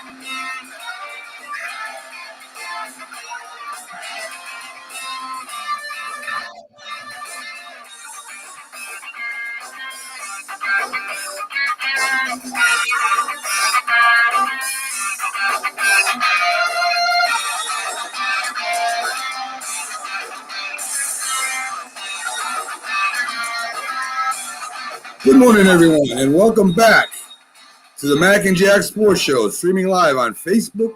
Good morning, everyone, and welcome back to the Mac and Jack Sports Show, streaming live on Facebook,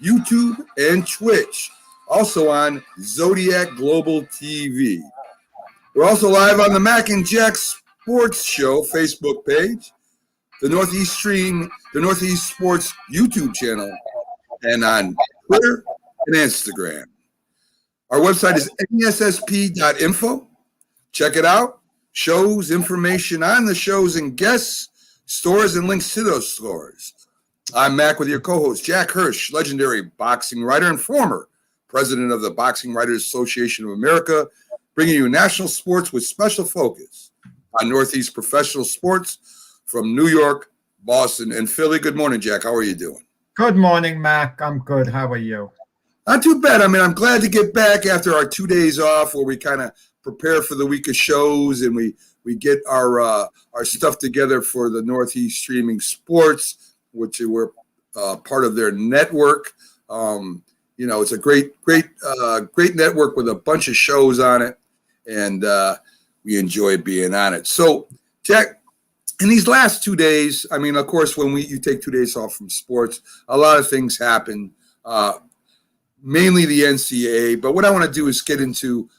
YouTube, and Twitch. Also on Zodiac Global TV. We're also live on the Mac and Jack Sports Show Facebook page, the Northeast Sports YouTube channel, and on Twitter and Instagram. Our website is nessp.info. Check it out. Shows, information on the shows and guests, stores, and links to those stores. I'm Mac with your co-host, Jack Hirsch, legendary boxing writer and former president of the Boxing Writers Association of America, bringing you national sports with special focus on Northeast professional sports from New York, Boston, and Philly. Good morning, Jack. How are you doing? Good morning, Mac. I'm good. How are you? Not too bad. I mean, I'm glad to get back after our 2 days off where we kind of prepare for the week of shows and we get our stuff together for the Northeast Streaming Sports, which we're part of their network. It's a great network with a bunch of shows on it, and we enjoy being on it. So, Jack, in these last 2 days, I mean, of course, when you take 2 days off from sports, a lot of things happen, mainly the NCAA. But what I want to do is get into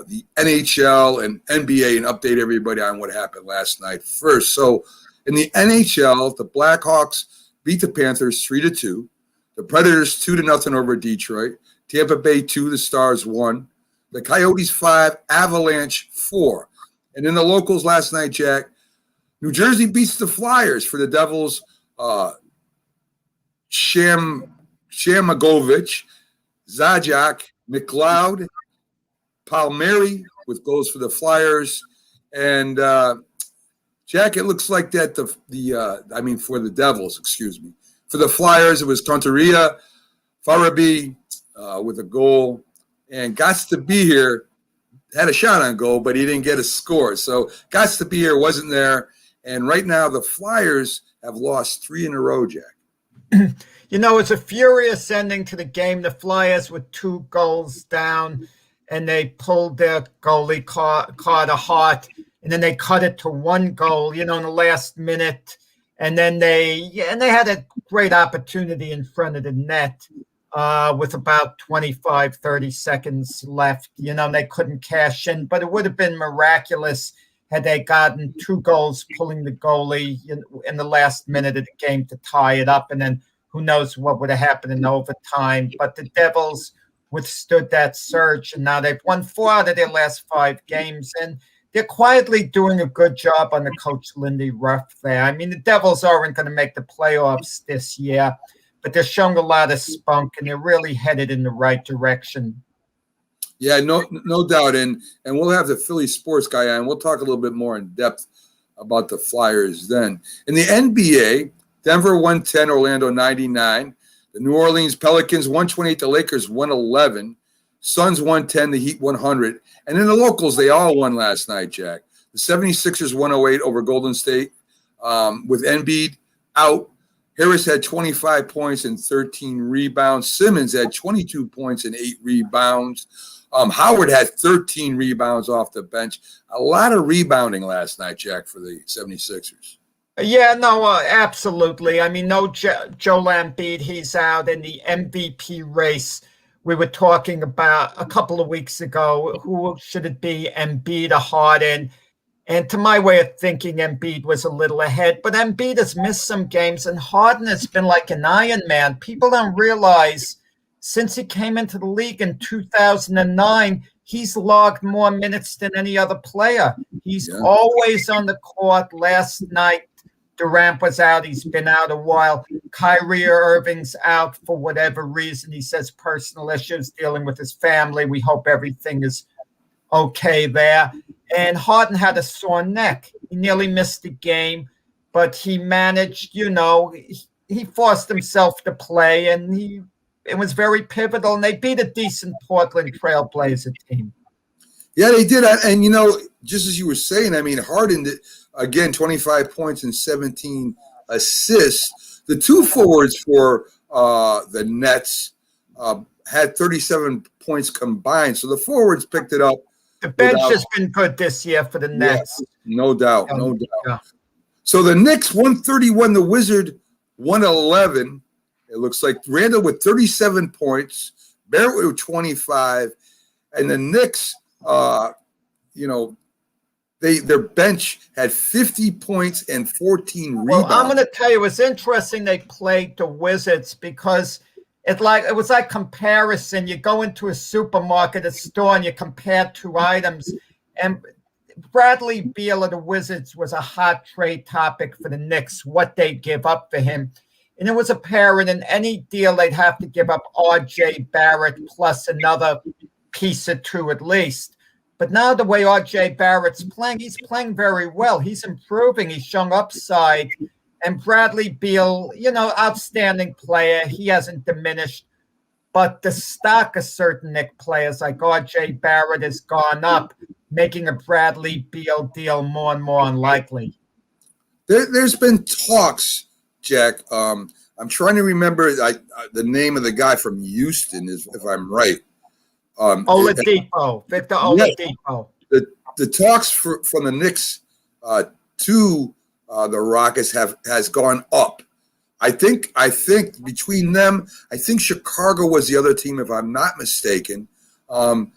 the NHL and NBA and update everybody on what happened last night first. So in the NHL, the Blackhawks beat the Panthers 3-2. The Predators 2-0 over Detroit. Tampa Bay 2, the Stars 1. The Coyotes 5, Avalanche 4. And in the locals last night, Jack, New Jersey beats the Flyers for the Devils. Shamagovich, Zajac, McLeod, Palmieri with goals for the Flyers, and Jack. It looks like that for the Devils, excuse me. For the Flyers, it was Tonteria, Farabi with a goal, and Gots to Be Here had a shot on goal, but he didn't get a score. So Gots to Be Here wasn't there, and right now the Flyers have lost 3 in a row, Jack. It's a furious ending to the game. The Flyers were 2 goals down, and they pulled their goalie, Carter Hart, and then they cut it to 1 goal, in the last minute. And then they had a great opportunity in front of the net with about 25, 30 seconds left. They couldn't cash in, but it would have been miraculous had they gotten 2 goals, pulling the goalie in the last minute of the game to tie it up. And then who knows what would have happened in overtime. But the Devils withstood that surge, and now they've won 4 out of their last 5 games, and they're quietly doing a good job under Coach Lindy Ruff there. I mean, the Devils aren't going to make the playoffs this year, but they're showing a lot of spunk, and they're really headed in the right direction. Yeah, no doubt, and we'll have the Philly sports guy on. We'll talk a little bit more in depth about the Flyers then. In the NBA, Denver 110, Orlando 99. The New Orleans Pelicans 128, the Lakers 111, Suns 110, the Heat 100. And in the locals, they all won last night, Jack. The 76ers 108 over Golden State with Embiid out. Harris had 25 points and 13 rebounds. Simmons had 22 points and 8 rebounds. Howard had 13 rebounds off the bench. A lot of rebounding last night, Jack, for the 76ers. Yeah, no, absolutely. I mean, no Joel Embiid, he's out in the MVP race. We were talking about a couple of weeks ago, who should it be, Embiid or Harden? And to my way of thinking, Embiid was a little ahead. But Embiid has missed some games, and Harden has been like an Iron Man. People don't realize since he came into the league in 2009, he's logged more minutes than any other player. He's always on the court. Last night, Durant was out. He's been out a while. Kyrie Irving's out for whatever reason. He says personal issues dealing with his family. We hope everything is okay there. And Harden had a sore neck. He nearly missed the game, but he managed, he forced himself to play, and it was very pivotal. And they beat a decent Portland Trailblazer team. Yeah, they did. And, just as you were saying, I mean, Harden, again, 25 points and 17 assists. The two forwards for the Nets had 37 points combined. So the forwards picked it up. The bench has been good this year for the Nets. Yeah, no doubt. Yeah. So the Knicks 131, the Wizards 111. It looks like Randall with 37 points, Barrett with 25, and the Knicks, their bench had 50 points and 14 rebounds. Well, I'm going to tell you, it's interesting they played the Wizards because it was like comparison. You go into a supermarket, a store, and you compare two items. And Bradley Beal of the Wizards was a hot trade topic for the Knicks, what they give up for him. And it was apparent in any deal they'd have to give up R.J. Barrett plus another piece or two at least. But now the way R.J. Barrett's playing, he's playing very well. He's improving. He's showing upside. And Bradley Beal, outstanding player. He hasn't diminished. But the stock of certain Knicks players like R.J. Barrett has gone up, making a Bradley Beal deal more and more unlikely. There's been talks, Jack. I'm trying to remember the name of the guy from Houston, if I'm right. Oladipo, Victor Oladipo. The talks from the Knicks to the Rockets has gone up. I think between them, I think Chicago was the other team, if I'm not mistaken. To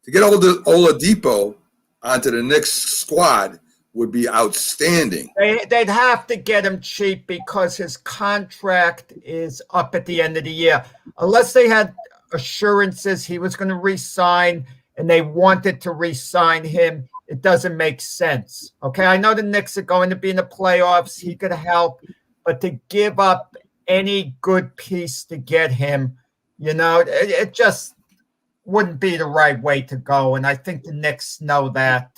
get Oladipo onto the Knicks squad would be outstanding. They'd have to get him cheap because his contract is up at the end of the year. Unless they had assurances he was going to re-sign and they wanted to re-sign him, it doesn't make sense. Okay, I know the Knicks are going to be in the playoffs. He could help, but to give up any good piece to get him, it just wouldn't be the right way to go. And I think the Knicks know that.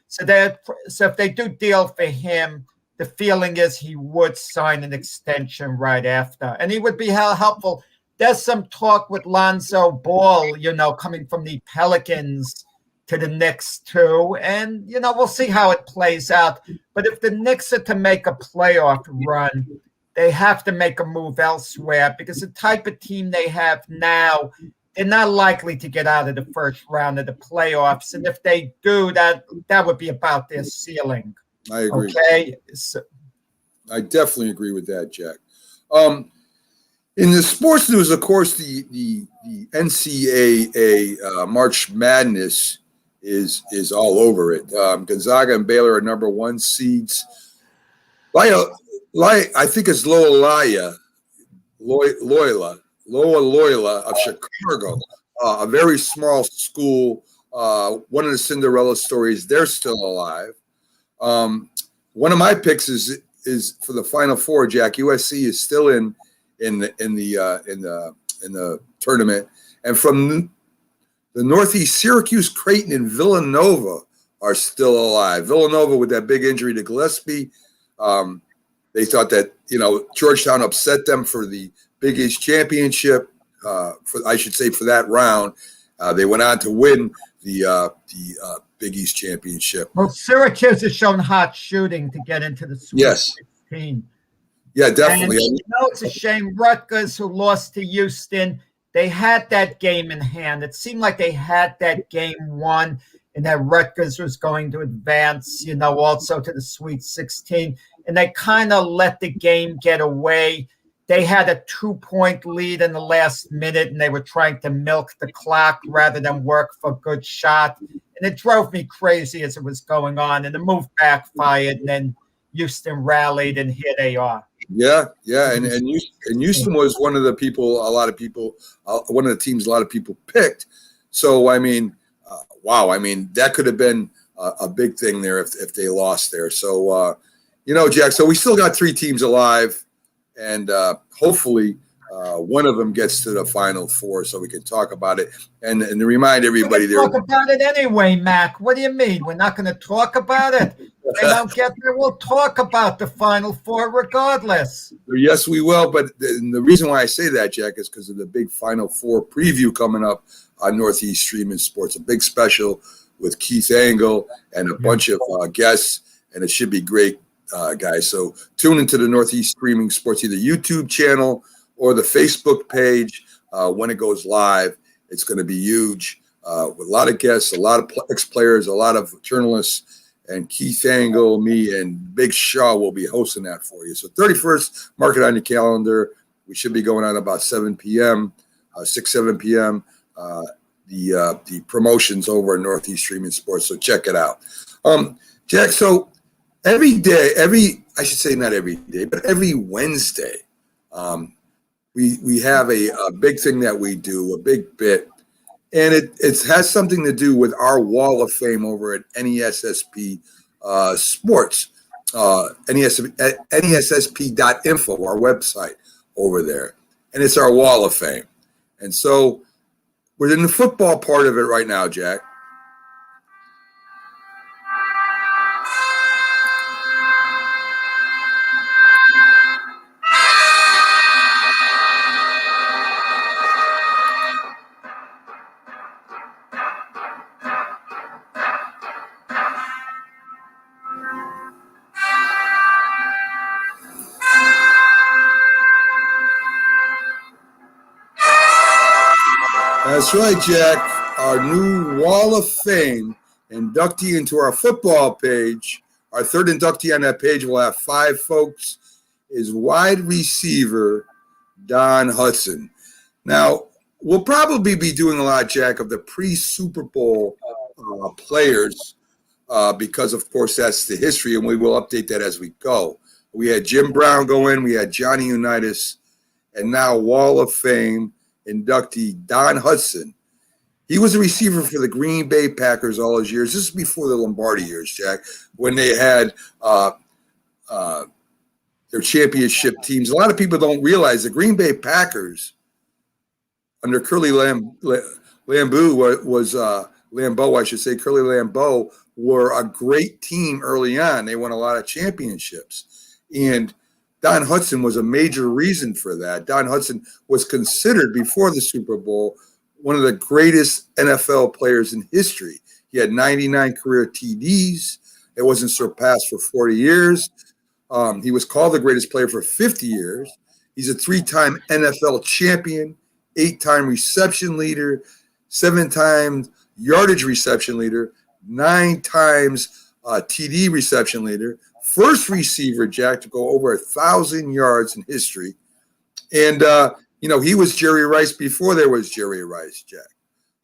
So if they do deal for him, the feeling is he would sign an extension right after, and he would be helpful. There's some talk with Lonzo Ball, coming from the Pelicans to the Knicks too. And, we'll see how it plays out. But if the Knicks are to make a playoff run, they have to make a move elsewhere because the type of team they have now, they're not likely to get out of the first round of the playoffs. And if they do, that would be about their ceiling. I agree. Okay? I definitely agree with that, Jack. In the sports news, of course, the NCAA March Madness is all over it. Gonzaga and Baylor are number one seeds. I think it's Loyola of Chicago, a very small school. One of the Cinderella stories. They're still alive. One of my picks is for the Final Four. Jack, USC is still in the tournament, and from the Northeast, Syracuse, Creighton, and Villanova are still alive. Villanova with that big injury to Gillespie. They thought that Georgetown upset them for the Big East championship. For that round, they went on to win the Big East championship. Well, Syracuse has shown hot shooting to get into the Sweet 16. Yeah, definitely. And, it's a shame. Rutgers, who lost to Houston, they had that game in hand. It seemed like they had that game won and that Rutgers was going to advance, also to the Sweet 16. And they kind of let the game get away. They had a 2-point lead in the last minute, and they were trying to milk the clock rather than work for a good shot. And it drove me crazy as it was going on. And the move backfired, and then Houston rallied, and here they are. Yeah, and Houston was one of the teams a lot of people picked. So I mean, wow, that could have been a big thing there if they lost there. So Jack, so we still got 3 teams alive, and hopefully one of them gets to the Final Four, so we can talk about it and to remind everybody there. Talk about it anyway, Mac. What do you mean? We're not going to talk about it? They don't get there. We'll talk about the Final Four regardless. Yes, we will. But the reason why I say that, Jack, is because of the big Final Four preview coming up on Northeast Streaming Sports, a big special with Keith Angle and a bunch of guests, and it should be great, guys. So tune into the Northeast Streaming Sports, either YouTube channel or the Facebook page when it goes live. It's going to be huge with a lot of guests, a lot of ex-players, a lot of journalists, and Keith Angle, me, and Big Shaw will be hosting that for you. So 31st, mark it on your calendar. We should be going on about 7 p.m., 7 p.m., the promotions over at Northeast Streaming Sports. So check it out. Jack, so every day, I should say not every day, but every Wednesday, we have a big thing that we do, a big bit, and it has something to do with our Wall of Fame over at NESSP Sports, NESSP.info, our website over there, and it's our Wall of Fame. And so we're in the football part of it right now, Jack. That's right, Jack. Our new Wall of Fame inductee into our football page. Our third inductee on that page will have 5 folks. Is wide receiver Don Hudson. Now, we'll probably be doing a lot, Jack, of the pre-Super Bowl players because, of course, that's the history, and we will update that as we go. We had Jim Brown go in. We had Johnny Unitas, and now Wall of Fame inductee Don Hudson. He was a receiver for the Green Bay Packers all his years. This is before the Lombardi years, Jack, when they had their championship teams. A lot of people don't realize the Green Bay Packers under Curly Lambeau, I should say, Curly Lambeau, were a great team early on. They won a lot of championships. And Don Hudson was a major reason for that. Don Hudson was considered, before the Super Bowl, one of the greatest NFL players in history. He had 99 career TDs. It wasn't surpassed for 40 years. He was called the greatest player for 50 years. He's a 3-time NFL champion, 8-time reception leader, 7-time yardage reception leader, 9 times TD reception leader, first receiver, Jack, to go over 1,000 yards in history. And, he was Jerry Rice before there was Jerry Rice, Jack.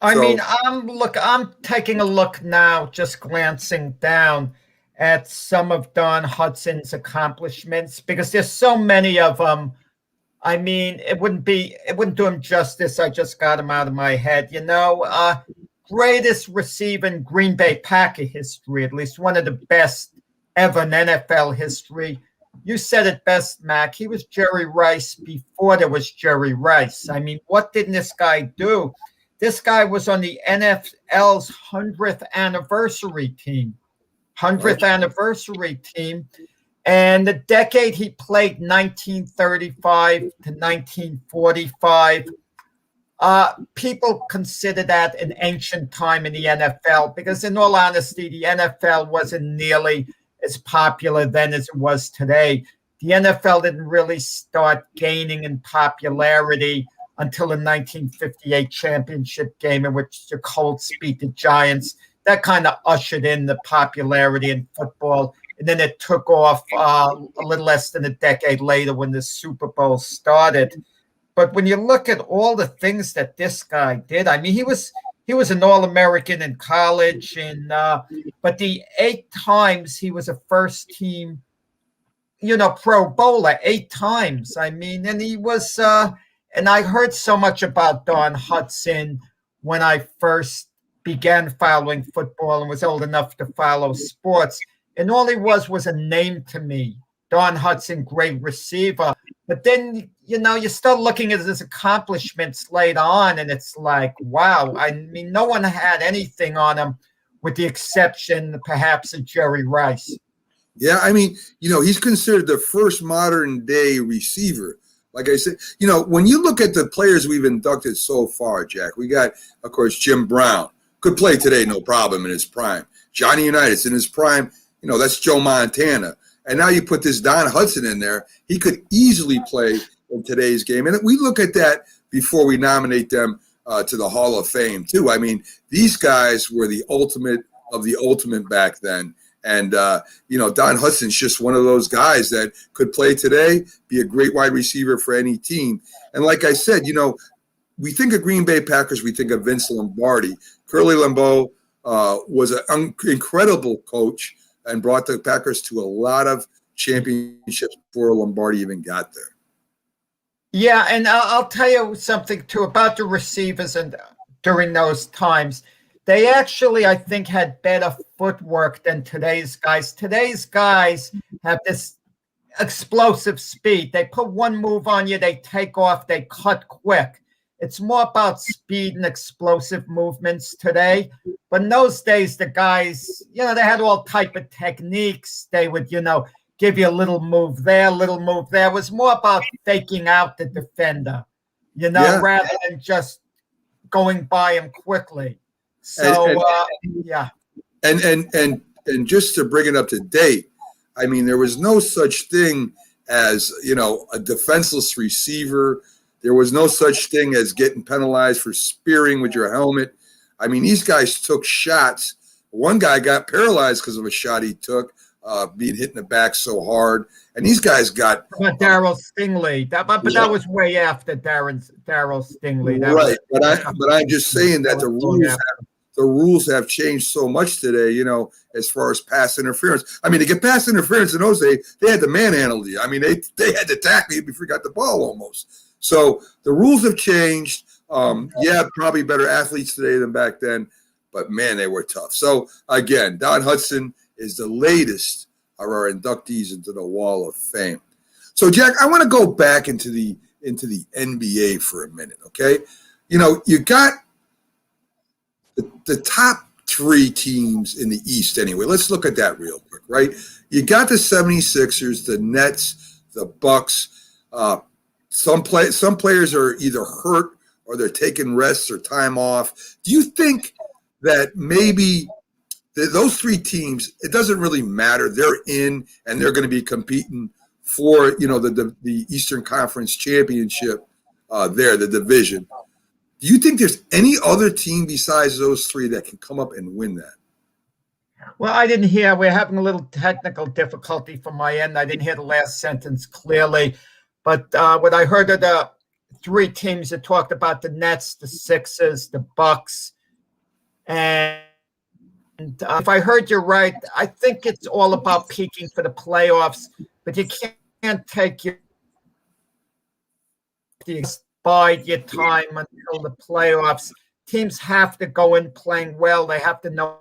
I'm taking a look now, just glancing down at some of Don Hudson's accomplishments, because there's so many of them. I mean, it wouldn't do him justice. I just got him out of my head. Greatest receiver in Green Bay Packer history, at least one of the best ever in NFL history. You said it best, Mac. He was Jerry Rice before there was Jerry Rice. I mean, what didn't this guy do? This guy was on the NFL's 100th anniversary team. And the decade he played, 1935 to 1945, people consider that an ancient time in the NFL because, in all honesty, the NFL wasn't nearly as popular then as it was today. The NFL didn't really start gaining in popularity until the 1958 championship game in which the Colts beat the Giants. That kind of ushered in the popularity in football. And then it took off a little less than a decade later when the Super Bowl started. But when you look at all the things that this guy did, I mean, he was an All-American in college, but the 8 times he was a first-team, Pro Bowler, 8 times. I mean, and he was, and I heard so much about Don Hudson when I first began following football and was old enough to follow sports. And all he was a name to me. Don Hudson, great receiver. But then, you start looking at his accomplishments later on, and it's like, wow. I mean, no one had anything on him with the exception, perhaps, of Jerry Rice. Yeah, I mean, he's considered the first modern day receiver. Like I said, when you look at the players we've inducted so far, Jack, we got, of course, Jim Brown. Could play today, no problem, in his prime. Johnny Unitas in his prime, that's Joe Montana. And now you put this Don Hudson in there. He could easily play in today's game. And we look at that before we nominate them to the Hall of Fame, too. I mean, these guys were the ultimate of the ultimate back then. And, Don Hudson's just one of those guys that could play today, be a great wide receiver for any team. And like I said, we think of Green Bay Packers, we think of Vince Lombardi. Curly Lambeau was an incredible coach and brought the Packers to a lot of championships before Lombardi even got there. Yeah, and I'll tell you something, too, about the receivers and during those times. They actually, I think, had better footwork than today's guys. Today's guys have this explosive speed. They put one move on you, they take off, they cut quick. It's more about speed and explosive movements today. But in those days, the guys, they had all type of techniques. They would, give you a little move there, little move there. It was more about faking out the defender, rather than just going by him quickly. So, yeah. And just to bring it up to date, I mean, there was no such thing as, a defenseless receiver. There was no such thing as getting penalized for spearing with your helmet. I mean, these guys took shots. One guy got paralyzed because of a shot he took, being hit in the back so hard. And these guys got Darryl Stingley. That was way after Darryl Stingley. Right. But I'm just saying that the rules have changed so much today, as far as pass interference. I mean, to get pass interference in those days, they had to manhandle you. I mean, they had to tackle you before you got the ball almost. So the rules have changed. Probably better athletes today than back then, but man, they were tough. So again, Don Hudson is the latest of our inductees into the Wall of Fame. So Jack, I want to go back into the NBA for a minute, okay? You got the top three teams in the East anyway. Let's look at that real quick, right? You got the 76ers, the Nets, the Bucks. Some players are either hurt or they're taking rests or time off. Do you think that maybe those three teams, it doesn't really matter. They're in and they're going to be competing for, the Eastern Conference Championship the division. Do you think there's any other team besides those three that can come up and win that? Well, I didn't hear. We're having a little technical difficulty from my end. I didn't hear the last sentence clearly. But what I heard of the three teams that talked about the Nets, the Sixers, the Bucks, and if I heard you right, I think it's all about peaking for the playoffs. But you can't take bide your time until the playoffs. Teams have to go in playing well. They have to know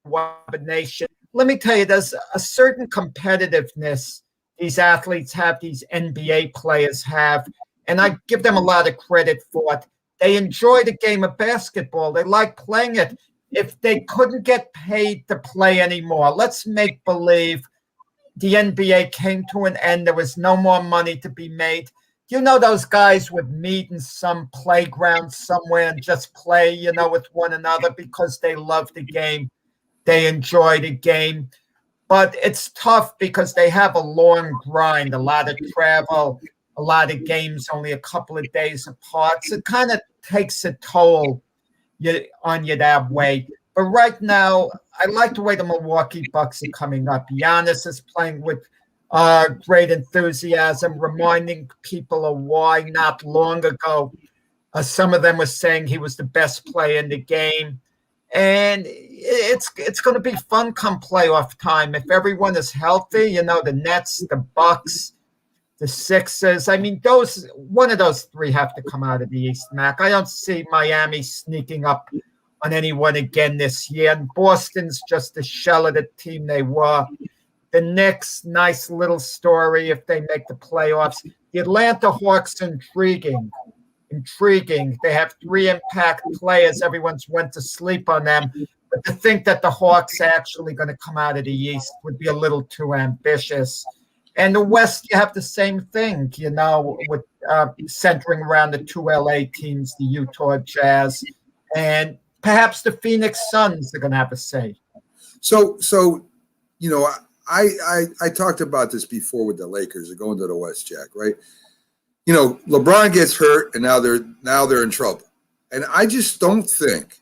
what nation. Let me tell you, there's a certain competitiveness these athletes have, these NBA players have, and I give them a lot of credit for it. They enjoy the game of basketball. They like playing it. If they couldn't get paid to play anymore, let's make believe the NBA came to an end. There was no more money to be made. Those guys would meet in some playground somewhere and just play, with one another because they love the game. They enjoy the game. But it's tough because they have a long grind, a lot of travel, a lot of games only a couple of days apart. So it kind of takes a toll on you that way. But right now, I like the way the Milwaukee Bucks are coming up. Giannis is playing with great enthusiasm, reminding people of why not long ago some of them were saying he was the best player in the game. And it's going to be fun come playoff time. If everyone is healthy, the Nets, the Bucks, the Sixers. I mean, one of those three have to come out of the East, Mac. I don't see Miami sneaking up on anyone again this year. And Boston's just a shell of the team they were. The Knicks, nice little story if they make the playoffs. The Atlanta Hawks, intriguing. They have 3 impact players. Everyone's went to sleep on them. But to think that the Hawks are actually going to come out of the East would be a little too ambitious. And the West, you have the same thing, with centering around the 2 LA teams, the Utah Jazz, and perhaps the Phoenix Suns are going to have a say. So I talked about this before with the Lakers. They're going to the West, Jack, right? LeBron gets hurt, and now they're in trouble. And I just don't think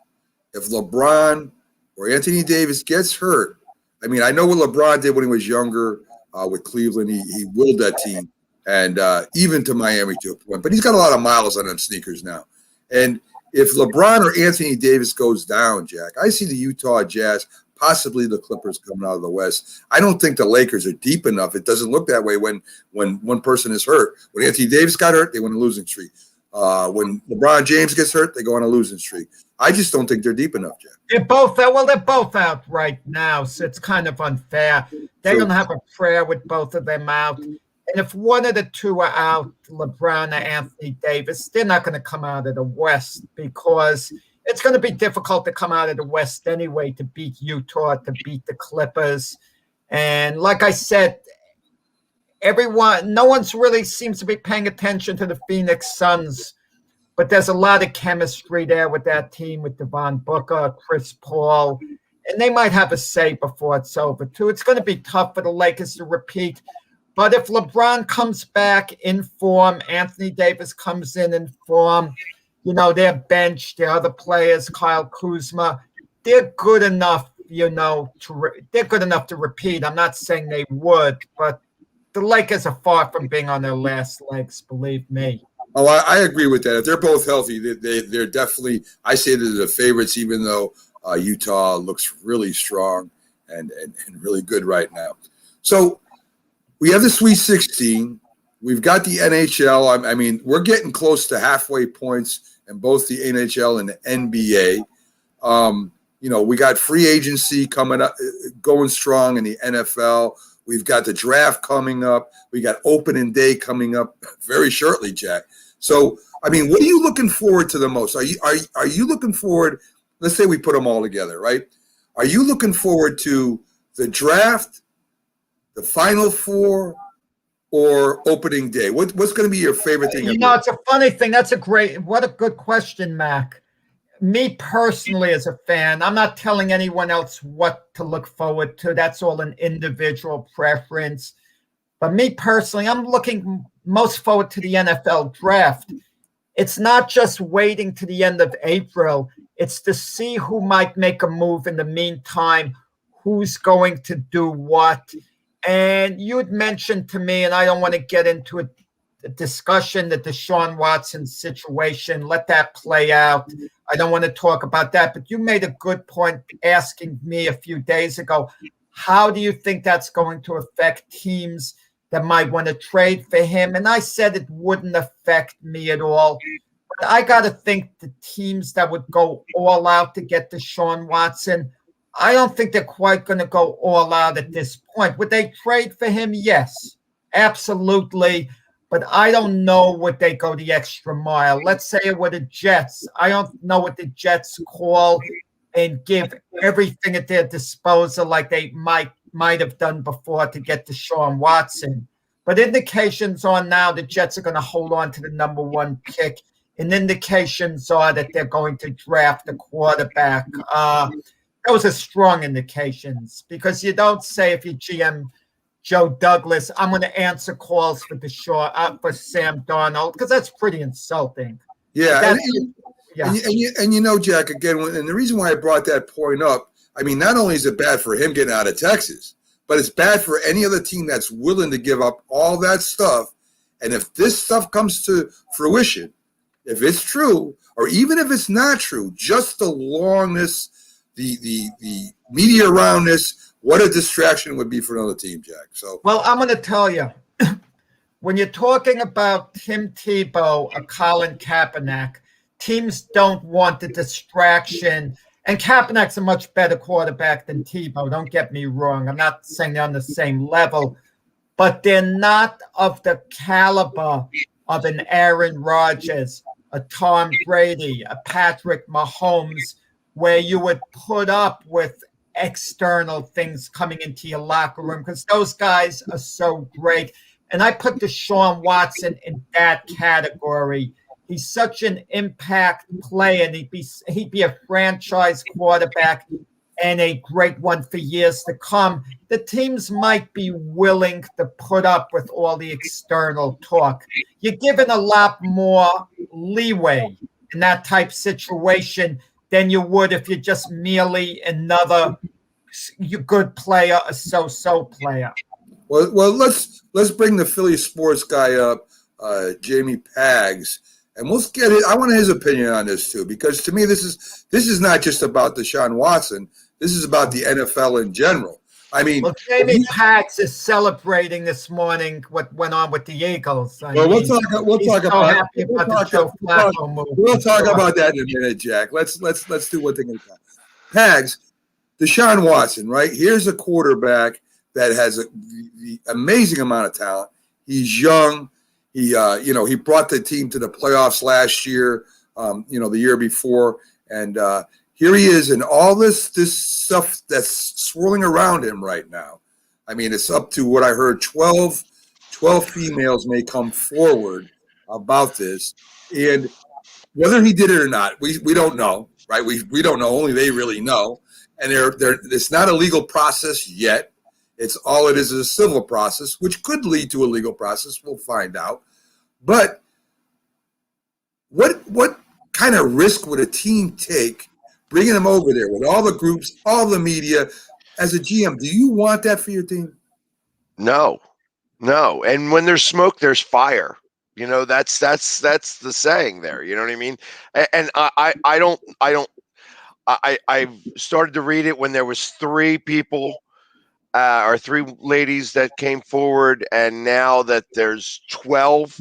if LeBron or Anthony Davis gets hurt, I mean, I know what LeBron did when he was younger with Cleveland. He willed that team, and even to Miami to a point. But he's got a lot of miles on them sneakers now. And if LeBron or Anthony Davis goes down, Jack, I see the Utah Jazz, possibly the Clippers coming out of the West. I don't think the Lakers are deep enough. It doesn't look that way when one person is hurt. When Anthony Davis got hurt, they went on a losing streak. When LeBron James gets hurt, they go on a losing streak. I just don't think they're deep enough, Jack. They're both out right now, so it's kind of unfair. They don't have a prayer with both of them out. And if one of the two are out, LeBron or Anthony Davis, they're not going to come out of the West because it's going to be difficult to come out of the West anyway to beat Utah, to beat the Clippers. And like I said, no one's really seems to be paying attention to the Phoenix Suns, but there's a lot of chemistry there with that team, with Devin Booker, Chris Paul, and they might have a say before it's over too. It's going to be tough for the Lakers to repeat. But if LeBron comes back in form, Anthony Davis comes in form, their bench, their other players, Kyle Kuzma, they're good enough, they're good enough to repeat. I'm not saying they would, but the Lakers are far from being on their last legs, believe me. Oh, I agree with that. If they're both healthy, they're definitely, I say they're the favorites, even though Utah looks really strong and really good right now. So we have the Sweet 16. We've got the NHL. I mean, we're getting close to halfway points in both the NHL and the NBA. We got free agency coming up, going strong in the NFL. We've got the draft coming up. We got opening day coming up very shortly, Jack. So, I mean, what are you looking forward to the most? Are you looking forward? Let's say we put them all together, right? Are you looking forward to the draft, the Final Four, or opening day? What's going to be your favorite thing? It's a funny thing. What a good question, Mac. Me personally, as a fan, I'm not telling anyone else what to look forward to. That's all an individual preference. But me personally, I'm looking most forward to the NFL draft. It's not just waiting to the end of April. It's to see who might make a move in the meantime, who's going to do what. And you had mentioned to me, and I don't want to get into a discussion, the Deshaun Watson situation. Let that play out. I don't want to talk about that, but you made a good point asking me a few days ago, how do you think that's going to affect teams that might want to trade for him? And I said it wouldn't affect me at all. But I got to think the teams that would go all out to get Deshaun Watson, I don't think they're quite going to go all out at this point. Would they trade for him? Yes, absolutely. But I don't know would they go the extra mile. Let's say it were the Jets. I don't know what the Jets call and give everything at their disposal like they might have done before to get Deshaun Watson. But indications are now the Jets are going to hold on to the number 1 pick. And indications are that they're going to draft a quarterback. Those are strong indications because you don't say if you GM Joe Douglas, I'm going to answer calls for Sam Darnold, because that's pretty insulting. Yeah. And Jack, again, and the reason why I brought that point up, I mean, not only is it bad for him getting out of Texas, but it's bad for any other team that's willing to give up all that stuff. And if this stuff comes to fruition, if it's true, or even if it's not true, just the longness, the media around this, what a distraction would be for another team, Jack. So, well, I'm going to tell you, when you're talking about Tim Tebow or Colin Kaepernick, teams don't want the distraction And Kaepernick's a much better quarterback than Tebow. Don't get me wrong. I'm not saying they're on the same level, but they're not of the caliber of an Aaron Rodgers, a Tom Brady, a Patrick Mahomes, where you would put up with external things coming into your locker room because those guys are so great. And I put Deshaun Watson in that category. He's such an impact player, and he'd be a franchise quarterback and a great one for years to come. The teams might be willing to put up with all the external talk. You're given a lot more leeway in that type situation than you would if you're just merely another good player, a so-so player. Well, let's bring the Philly sports guy up, Jamie Pags, and we'll get it. I want his opinion on this too, because to me, this is not just about Deshaun Watson. This is about the NFL in general. I mean, well, Jamie Pags is celebrating this morning what went on with the Eagles. We'll talk about that in a minute, Jack. Let's do one thing at a time. Pags, Deshaun Watson, right? Here's a quarterback that has the amazing amount of talent. He's young. He brought the team to the playoffs last year. The year before, and here he is, and all this stuff that's swirling around him right now. I mean, it's up to what I heard 12 females may come forward about this, and whether he did it or not, we don't know, right? We don't know. Only they really know, and it's not a legal process yet. It's all it is a civil process, which could lead to a legal process. We'll find out. But what kind of risk would a team take bringing him over there with all the groups, all the media? As a GM, do you want that for your team? No. And when there's smoke, there's fire. That's the saying there. You know what I mean? And I started to read it when there was 3 people or 3 ladies that came forward, and now that there's 12.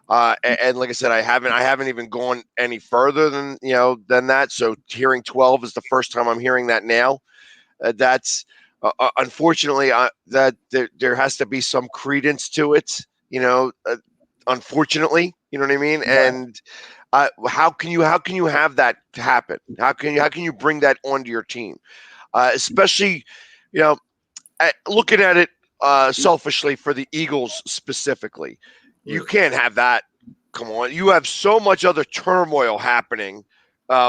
And like I said, I haven't even gone any further than that. So hearing 12 is the first time I'm hearing that now. That's unfortunately that there has to be some credence to it. Unfortunately, you know what I mean. Yeah. And how can you have that happen? How can you bring that onto your team? Especially, looking at it selfishly for the Eagles specifically. You can't have that. Come on. You have so much other turmoil happening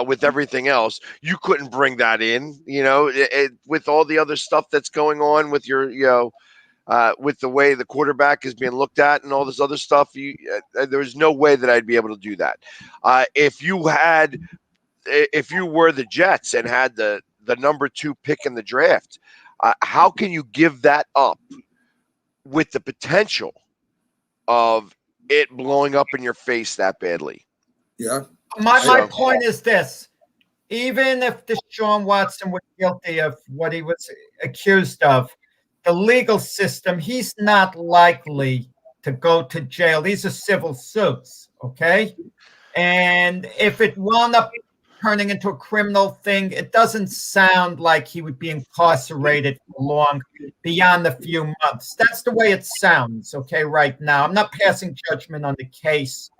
with everything else. You couldn't bring that in, with all the other stuff that's going on with your, with the way the quarterback is being looked at and all this other stuff. There's no way that I'd be able to do that. If you were the Jets and had the number 2 pick in the draft, how can you give that up with the potential of it blowing up in your face that badly? Yeah. My point is this. Even if Deshaun Watson was guilty of what he was accused of, the legal system, he's not likely to go to jail. These are civil suits, okay? And if it wound up turning into a criminal thing, it doesn't sound like he would be incarcerated for long, beyond a few months. That's the way it sounds, okay, right now. I'm not passing judgment on the case.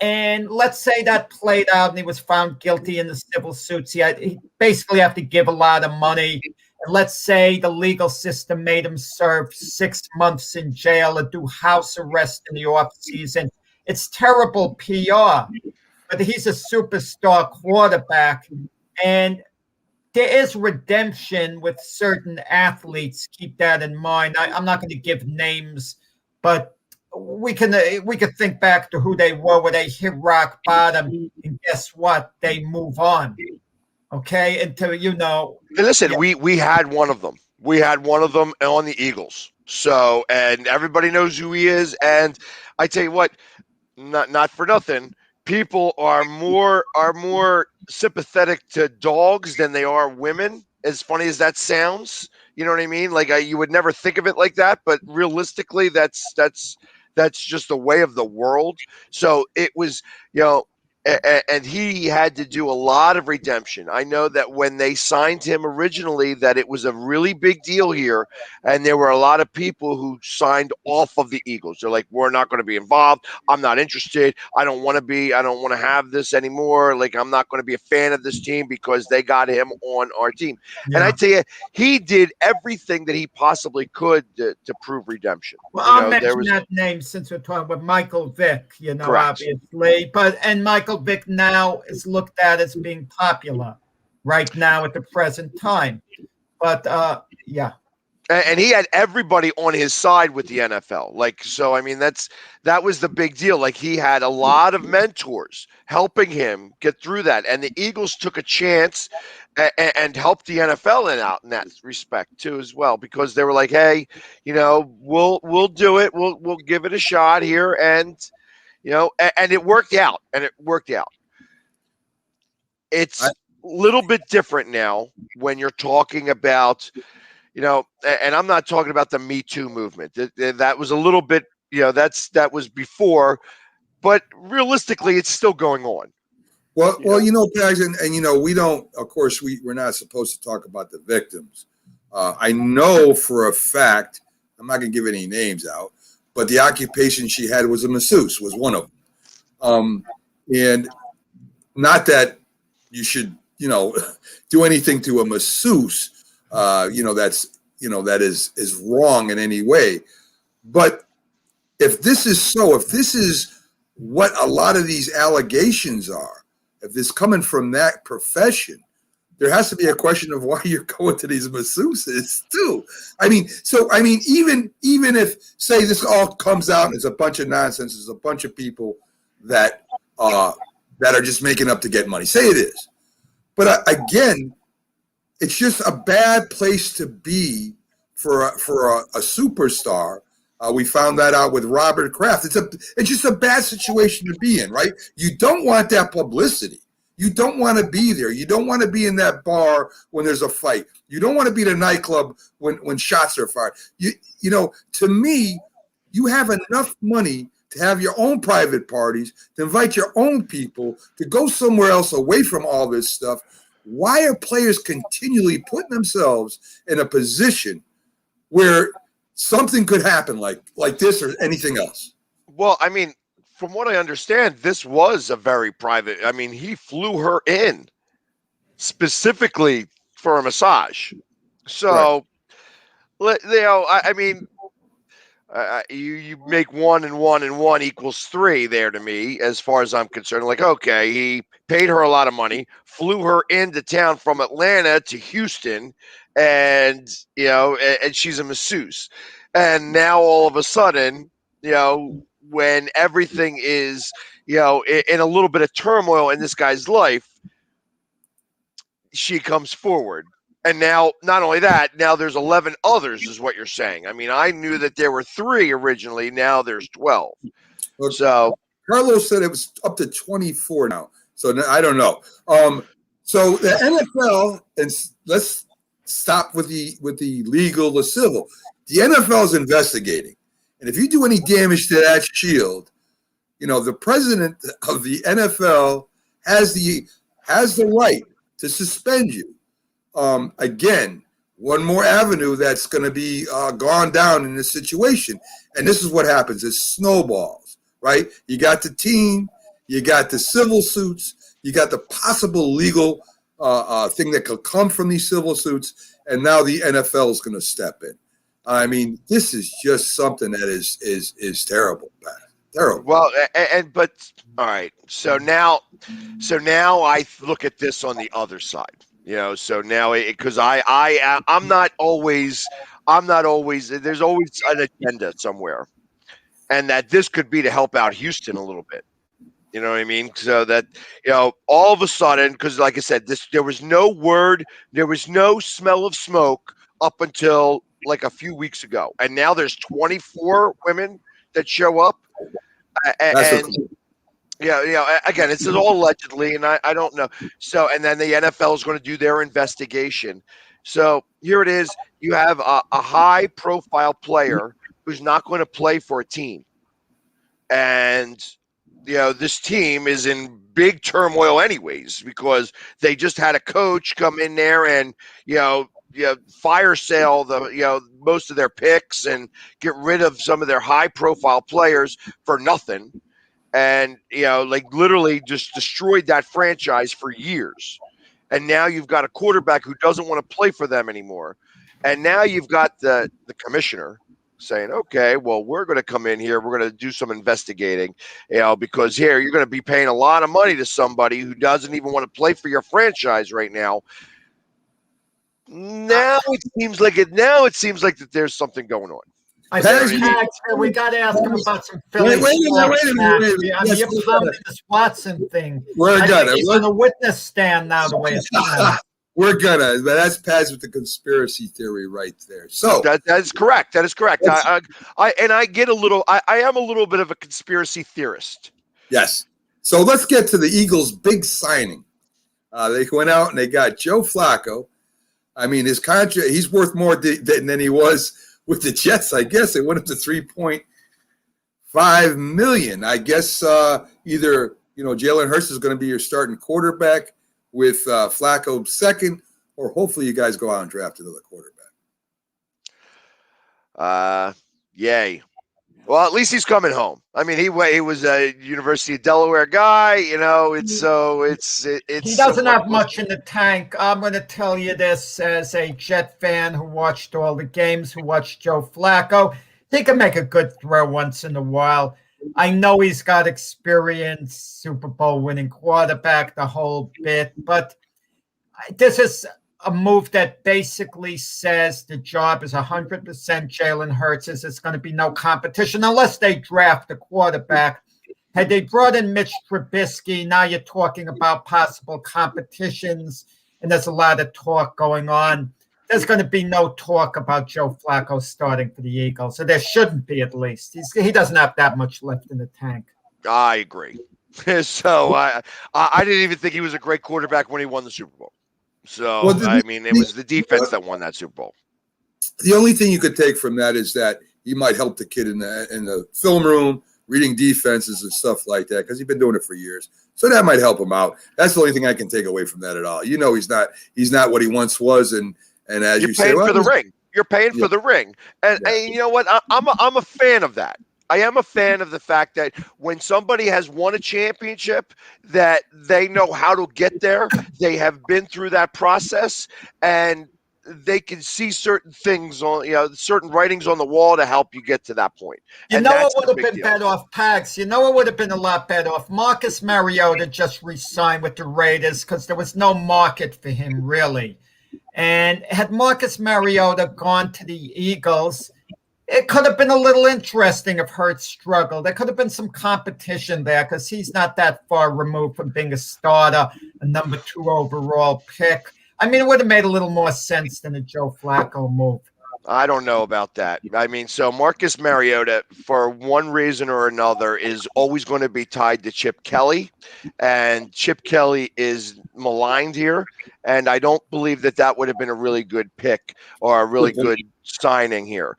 And let's say that played out and he was found guilty in the civil suits. He basically have to give a lot of money. And let's say the legal system made him serve 6 months in jail or do house arrest in the off season. It's terrible PR. But he's a superstar quarterback, and there is redemption with certain athletes. Keep that in mind. I'm not going to give names, but we can think back to who they were when they hit rock bottom, and guess what? They move on. Okay, until Listen, yeah. we had one of them. We had one of them on the Eagles. So, and everybody knows who he is. And I tell you what, not for nothing. People are more sympathetic to dogs than they are women. As funny as that sounds, you know what I mean? Like you would never think of it like that, but realistically, that's just the way of the world. So it was, and he had to do a lot of redemption. I know that when they signed him originally, that it was a really big deal here, and there were a lot of people who signed off of the Eagles. They're like, we're not going to be involved. I'm not interested. I don't want to be. I don't want to have this anymore. Like, I'm not going to be a fan of this team because they got him on our team. And I tell you, he did everything that he possibly could to prove redemption. Well, I'll mention that name since we're talking about Michael Vick, Correct. obviously. And Michael Vick now is looked at as being popular right now at the present time. But, yeah. And he had everybody on his side with the NFL. Like, so, I mean, that was the big deal. Like, he had a lot of mentors helping him get through that. And the Eagles took a chance and helped the NFL out in that respect too, as well, because they were like, hey, we'll do it. We'll give it a shot here. And, and it worked out. It's a little bit different now when you're talking about, and I'm not talking about the Me Too movement. That was a little bit, that was before, but realistically, it's still going on. Well, Pags, and we don't. Of course, we're not supposed to talk about the victims. I know for a fact. I'm not going to give any names out, but the occupation she had was a masseuse. Was one of them, and not that you should, do anything to a masseuse. That is wrong in any way. But if this is so, if this is what a lot of these allegations are, if it's coming from that profession, there has to be a question of why you're going to these masseuses too. Even if, say, this all comes out and it's a bunch of nonsense, it's a bunch of people that are just making up to get money. Say it is. But again, it's just a bad place to be for a superstar. We found that out with Robert Kraft. It's just a bad situation to be in, right? You don't want that publicity. You don't want to be there. You don't want to be in that bar when there's a fight. You don't want to be at a nightclub when shots are fired. To me, you have enough money to have your own private parties, to invite your own people, to go somewhere else away from all this stuff. Why are players continually putting themselves in a position where something could happen like this or anything else? Well, from what I understand, this was a very private. He flew her in specifically for a massage. So, right. You make 1 and 1 and 1 equals 3 there to me, as far as I'm concerned. Like, okay, he paid her a lot of money, flew her into town from Atlanta to Houston, and and she's a masseuse. And now all of a sudden, when everything is, in a little bit of turmoil in this guy's life, she comes forward. And now, not only that, now there's 11 others, is what you're saying. I knew that there were 3 originally. Now there's 12. Look, so Carlos said it was up to 24 now. So I don't know. So the NFL, and let's stop with the legal, the civil. The NFL is investigating, and if you do any damage to that shield, the president of the NFL has the right to suspend you. Again, one more avenue that's going to be gone down in this situation. And this is what happens. It snowballs, right? You got the team, you got the civil suits, you got the possible legal thing that could come from these civil suits, and now the NFL is going to step in. This is just something that is terrible, Pat. Terrible. Well, but all right. So now I look at this on the other side. So now because I'm not always. There's always an agenda somewhere, and that this could be to help out Houston a little bit. You know what I mean? So that all of a sudden, because like I said, there was no word, there was no smell of smoke up until like a few weeks ago, and now there's 24 women that show up, and. Again, it's all allegedly, and I don't know. So, and then the NFL is going to do their investigation. So here it is. You have a high-profile player who's not going to play for a team, and this team is in big turmoil anyways, because they just had a coach come in there and fire sale most of their picks and get rid of some of their high profile players for nothing, and literally just destroyed that franchise for years. And now you've got a quarterback who doesn't want to play for them anymore, and now you've got the commissioner saying, okay, well, we're going to come in here, we're going to do some investigating, because here you're going to be paying a lot of money to somebody who doesn't even want to play for your franchise right now. Now it seems like that there's something going on. I think we got to ask him about some Philly sports. You're pounding this Watson thing. He's on a witness stand now, the way it's going. But that's Paz with the conspiracy theory right there. So that is correct. That is correct. I am a little bit of a conspiracy theorist. Yes. So let's get to the Eagles' big signing. They went out and they got Joe Flacco. I mean, his contract, he's worth more than he was with the Jets. I guess it went up to $3.5 million. I guess either Jalen Hurts is going to be your starting quarterback with Flacco second, or hopefully you guys go out and draft another quarterback. Yay. Well, at least he's coming home. I mean, he was a University of Delaware guy. He doesn't have much in the tank. I'm going to tell you this as a Jet fan who watched all the games, who watched Joe Flacco. He can make a good throw once in a while. I know he's got experience, Super Bowl winning quarterback, the whole bit, but this is a move that basically says the job is 100% Jalen Hurts. There's going to be no competition unless they draft a quarterback. Had they brought in Mitch Trubisky, now you're talking about possible competitions, and there's a lot of talk going on. There's going to be no talk about Joe Flacco starting for the Eagles, so there shouldn't be, at least. He doesn't have that much left in the tank. I agree. So I didn't even think he was a great quarterback when he won the Super Bowl. So, it was the defense that won that Super Bowl. The only thing you could take from that is that he might help the kid in the film room, reading defenses and stuff like that, because he's been doing it for years. So that might help him out. That's the only thing I can take away from that at all. He's not what he once was, and as you're paying for the ring. You're paying for the ring, and you know what? I'm a fan of that. I am a fan of the fact that when somebody has won a championship, that they know how to get there. They have been through that process, and they can see certain things on, certain writings on the wall to help you get to that point. What would have been better off, Pags? It would have been a lot better off. Marcus Mariota just re-signed with the Raiders because there was no market for him, really. And had Marcus Mariota gone to the Eagles, it could have been a little interesting if Hurts struggled. There could have been some competition there because he's not that far removed from being a starter, a number 2 overall pick. It would have made a little more sense than a Joe Flacco move. I don't know about that. So Marcus Mariota, for one reason or another, is always going to be tied to Chip Kelly, and Chip Kelly is maligned here, and I don't believe that would have been a really good pick or a really good signing here,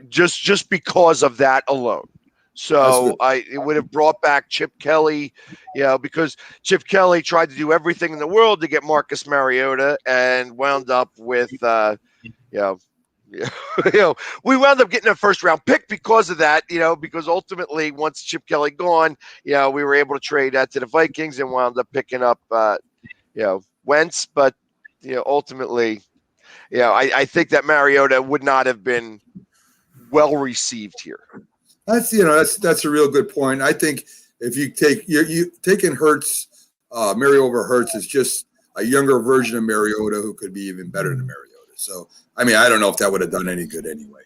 just because of that alone. So it would have brought back Chip Kelly, because Chip Kelly tried to do everything in the world to get Marcus Mariota and wound up with, we wound up getting a first round pick because of that, because ultimately once Chip Kelly gone, we were able to trade that to the Vikings and wound up picking up, Wentz. But, ultimately, I think that Mariota would not have been well received here. That's a real good point. I think if you taking Hurts, Mariota Hurts is just a younger version of Mariota who could be even better than Mariota. So, I don't know if that would have done any good anyway.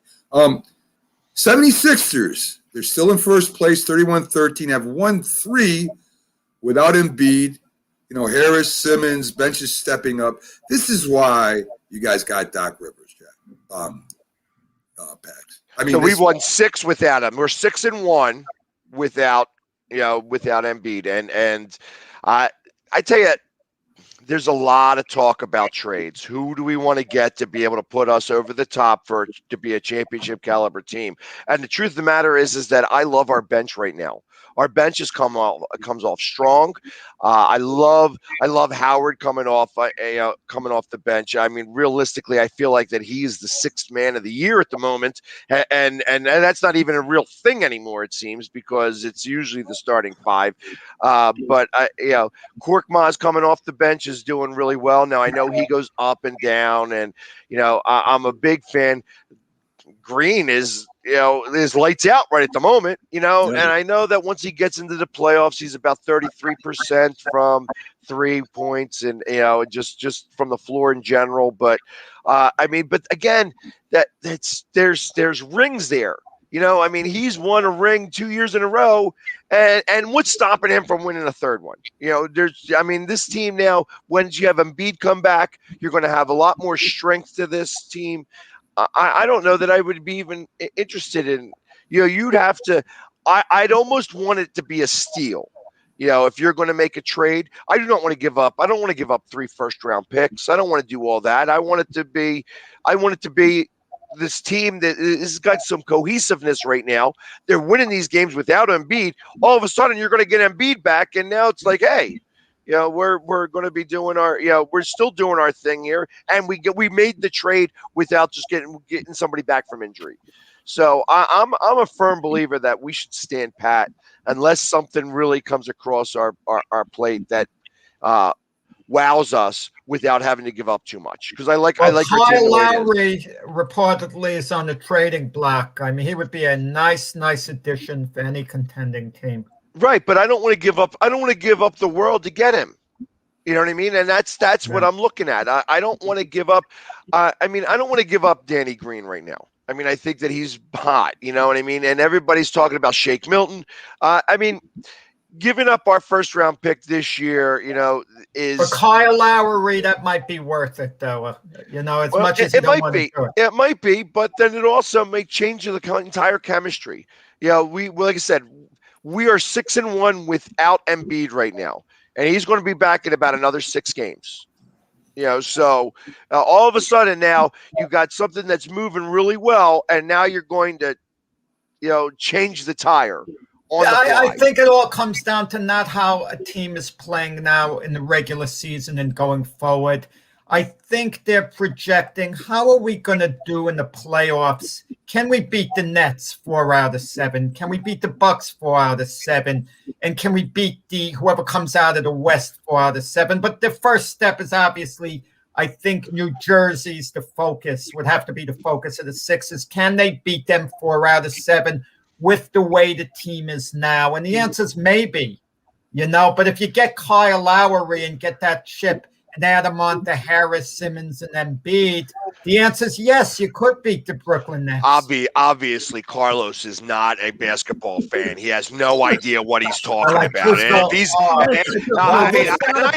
76ers, they're still in first place, 31-13, have won 3 without Embiid. Harris, Simmons, bench is stepping up. This is why you guys got Doc Rivers, Jack. Pax. So we won 6 without him. We're 6-1 without Embiid, and I tell you, there's a lot of talk about trades. Who do we want to get to be able to put us over the top to be a championship caliber team? And the truth of the matter is that I love our bench right now. Our bench comes off strong. I love Howard coming off the bench. I mean, realistically, I feel like that he's the sixth man of the year at the moment, and that's not even a real thing anymore. It seems, because it's usually the starting five. But Korkmaz coming off the bench is doing really well. Now I know he goes up and down, and I'm a big fan. Green is lights out right at the moment, and I know that once he gets into the playoffs, he's about 33% from 3 points, and just from the floor in general. But but again, there's rings there. He's won a ring 2 years in a row, and what's stopping him from winning a third one? This team now, once you have Embiid come back, you're going to have a lot more strength to this team. I don't know that I would be even interested in, you'd have to, I'd almost want it to be a steal. If you're going to make a trade, I do not want to give up. I don't want to give up 3 first-round picks. I don't want to do all that. I want it to be this team that has got some cohesiveness right now. They're winning these games without Embiid. All of a sudden, you're going to get Embiid back, and now it's like, hey, we're going to be doing we're still doing our thing here, and we made the trade without just getting somebody back from injury. So I'm a firm believer that we should stand pat unless something really comes across our plate that wows us without having to give up too much. Because I like Kyle Lowry reportedly is on the trading block. He would be a nice addition for any contending team. Right, but I don't want to give up. I don't want to give up the world to get him. You know what I mean? And that's what I'm looking at. I don't want to give up. I don't want to give up Danny Green right now. I think that he's hot. You know what I mean? And everybody's talking about Shake Milton. Giving up our first round pick this year, is for Kyle Lowry, that might be worth it, though. Much as it might be. It might be, but then it also may change the entire chemistry. Like I said, we are 6-1 without Embiid right now, and he's going to be back in about another 6 games. So all of a sudden now you got something that's moving really well, and now you're going to, change the tire. I think it all comes down to not how a team is playing now in the regular season and going forward. I think they're projecting, how are we going to do in the playoffs? Can we beat the Nets 4 out of 7? Can we beat the Bucks 4 out of 7? And can we beat whoever comes out of the West 4 out of 7? But the first step is obviously, I think New Jersey's the focus, would have to be the focus of the Sixers. Can they beat them 4 out of 7 with the way the team is now? And the answer is maybe, but if you get Kyle Lowry and get that chip and add them on to Harris, Simmons, and Embiid, the answer is yes, you could beat the Brooklyn Nets. Obviously, Carlos is not a basketball fan. He has no idea what he's talking about. I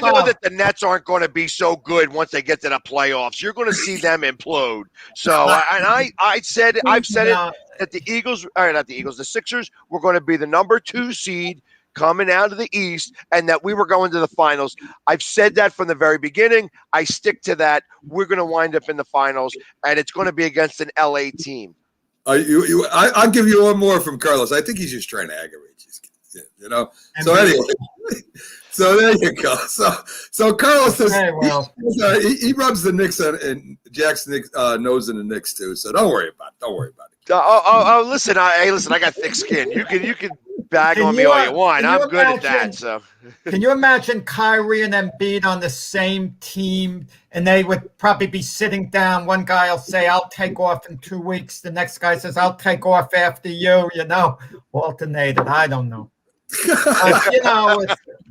know that the Nets aren't going to be so good once they get to the playoffs. You're going to see them implode. So, I've said it that the Sixers were going to be the number 2 seed coming out of the East, and that we were going to the finals. I've said that from the very beginning. I stick to that. We're going to wind up in the finals, and it's going to be against an LA team. I'll give you one more from Carlos. I think he's just trying to aggravate you. So anyway, so there you go. So Carlos says he rubs the Knicks and Jack's nose in the Knicks too. So don't worry about it. Listen, I got thick skin. You can bag on me all you want. I'm good at that. So, can you imagine Kyrie and Embiid on the same team, and they would probably be sitting down? One guy will say, "I'll take off in 2 weeks." The next guy says, "I'll take off after you." Alternated. I don't know.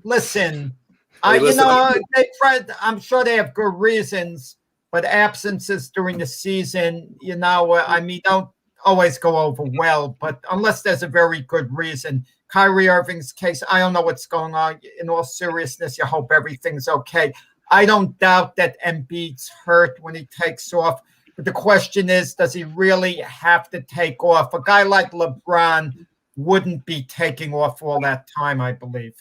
Listen. I'm sure they have good reasons, but absences during the season, don't always go over well, but unless there's a very good reason. Kyrie Irving's case, I don't know what's going on. In all seriousness, you hope everything's okay. I don't doubt that Embiid's hurt when he takes off, but the question is, does he really have to take off? A guy like LeBron wouldn't be taking off all that time, I believe.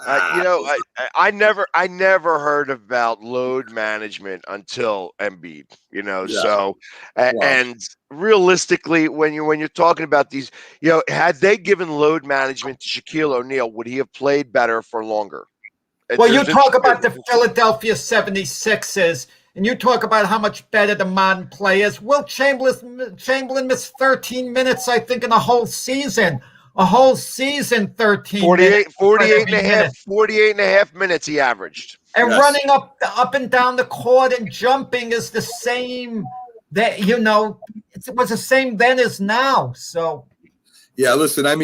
I never heard about load management until Embiid. Yeah. Wow. And realistically, when you're talking about these, had they given load management to Shaquille O'Neal, would he have played better for longer? Well, you There's talk about the interesting. Philadelphia 76ers, and you talk about how much better the modern players. Will Chamberlain missed 13 minutes, I think, in a whole season. A whole season, 13 minutes. 48, 48 and Every a half, minute. 48 and a half minutes he averaged. And Yes. running up and down the court and jumping is the same. That it was the same then as now. So Yeah, listen, I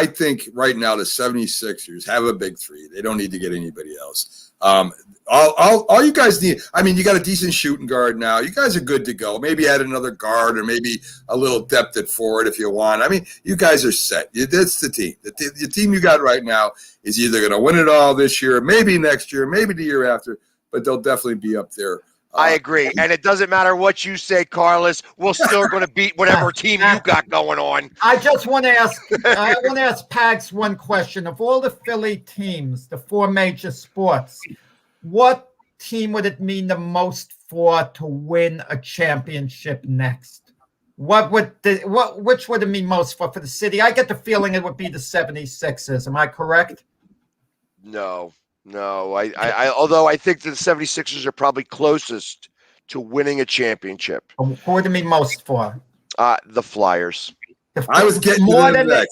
think right now the 76ers have a big three. They don't need to get anybody else. All you guys need, you got a decent shooting guard now. You guys are good to go. Maybe add another guard or maybe a little depth at forward if you want. You guys are set. That's the team. The team you got right now is either going to win it all this year, maybe next year, maybe the year after, but they'll definitely be up there. I agree. And it doesn't matter what you say, Carlos. We're still going to beat whatever team you got going on. I just want to ask Pags one question. Of all the Philly teams, the four major sports, what team would it mean the most for to win a championship next? Which would it mean most for the city? I get the feeling it would be the 76ers. Am I correct? No. Although I think that the 76ers are probably closest to winning a championship. Who would it mean most for? The Flyers. I was getting more than the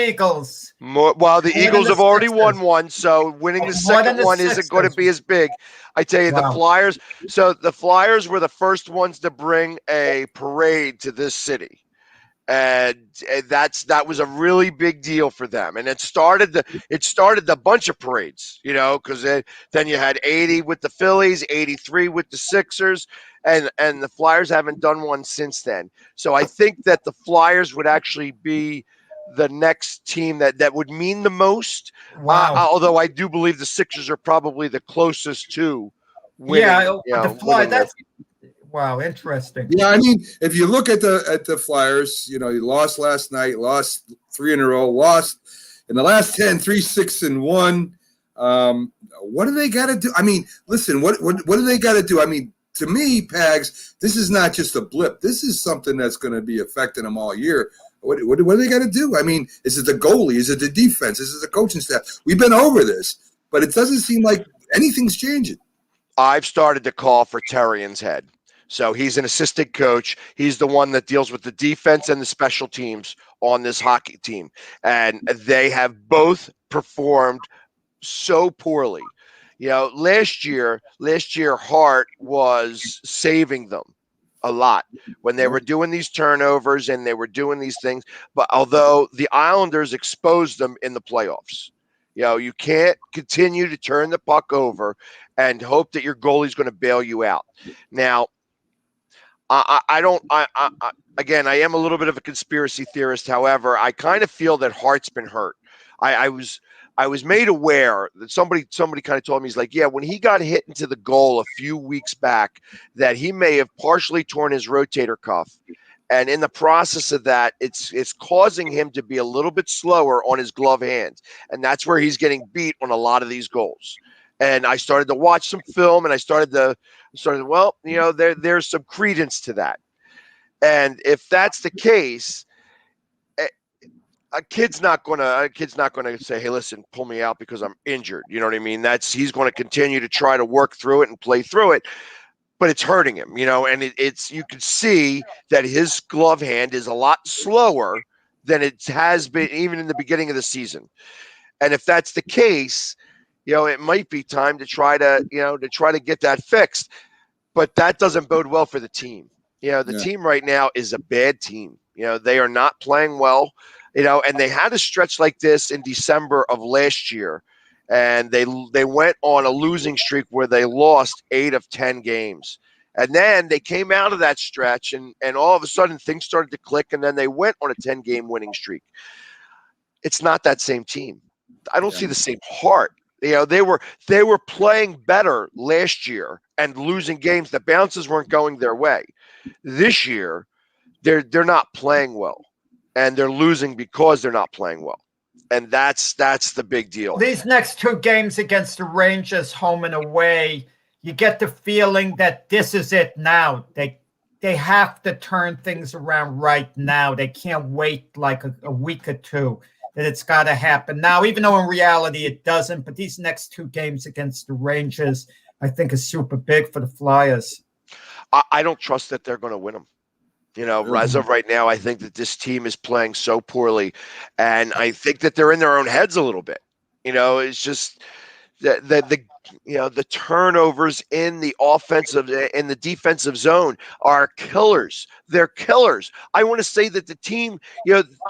Eagles. The Eagles have already won one, so winning the second one isn't going to be as big. I tell you, the Flyers. So the Flyers were the first ones to bring a parade to this city. And that was a really big deal for them, and it started the bunch of parades, because then you had 80 with the Phillies, 83 with the Sixers, and the Flyers haven't done one since then. So I think that the Flyers would actually be the next team that would mean the most. Although I do believe the Sixers are probably the closest to winning. The Flyers. Wow, interesting. Yeah, if you look at the Flyers, you lost last night, lost 3 in a row, lost in the last 10, 3-6-1. What do they got to do? Listen, what do they got to do? To me, Pags, this is not just a blip. This is something that's going to be affecting them all year. What do they got to do? Is it the goalie? Is it the defense? Is it the coaching staff? We've been over this, but it doesn't seem like anything's changing. I've started to call for Terrian's head. So he's an assistant coach. He's the one that deals with the defense and the special teams on this hockey team. And they have both performed so poorly. Last year, Hart was saving them a lot when they were doing these turnovers and they were doing these things. But although the Islanders exposed them in the playoffs, you can't continue to turn the puck over and hope that your goalie's going to bail you out. Now, again, I am a little bit of a conspiracy theorist. However, I kind of feel that Hart's been hurt. I was made aware that somebody kind of told me, he's like, yeah, when he got hit into the goal a few weeks back, that he may have partially torn his rotator cuff. And in the process of that, it's causing him to be a little bit slower on his glove hand. And that's where he's getting beat on a lot of these goals. And I started to watch some film, and I started, there's some credence to that. And if that's the case, a kid's not gonna say, hey, listen, pull me out because I'm injured. You know what I mean? He's going to continue to try to work through it and play through it, but it's hurting him, and you can see that his glove hand is a lot slower than it has been even in the beginning of the season. And if that's the case, it might be time to try to get that fixed, but that doesn't bode well for the team. The team right now is a bad team. They are not playing well, and they had a stretch like this in December of last year, and they went on a losing streak where they lost 8 of 10 games. And then they came out of that stretch, and all of a sudden things started to click, and then they went on a 10-game winning streak. It's not that same team. I don't see the same heart. They were playing better last year and losing games. The bounces weren't going their way. This year, they're not playing well, and they're losing because they're not playing well. And that's the big deal. These next two games against the Rangers, home and away, you get the feeling that this is it now. They have to turn things around right now. They can't wait like a week or two. That it's got to happen now, even though in reality it doesn't. But these next two games against the Rangers, I think, is super big for the Flyers. I don't trust that they're going to win them. As of right now, I think that this team is playing so poorly, and I think that they're in their own heads a little bit. It's just the turnovers in the offensive and the defensive zone are killers. They're killers. I want to say that the team,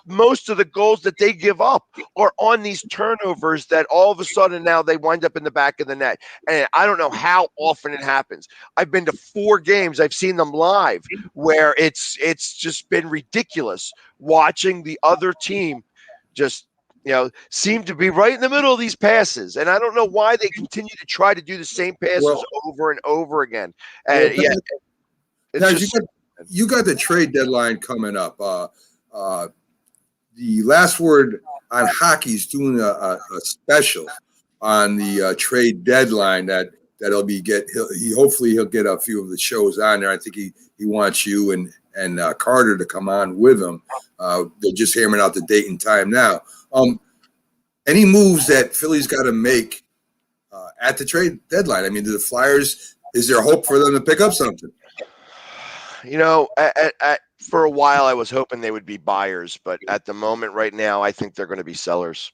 most of the goals that they give up are on these turnovers that all of a sudden now they wind up in the back of the net. And I don't know how often it happens. I've been to 4 games. I've seen them live where it's just been ridiculous watching the other team just seem to be right in the middle of these passes. And I don't know why they continue to try to do the same passes over and over again. And you got the trade deadline coming up. The Last Word on Hockey is doing a special on the trade deadline that'll be hopefully he'll get a few of the shows on there. I think he wants you and Carter to come on with him. They're just hammering out the date and time now. Any moves that Philly's got to make at the trade deadline? I mean, do the Flyers, is there hope for them to pick up something? For a while, I was hoping they would be buyers, but at the moment right now, I think they're going to be sellers.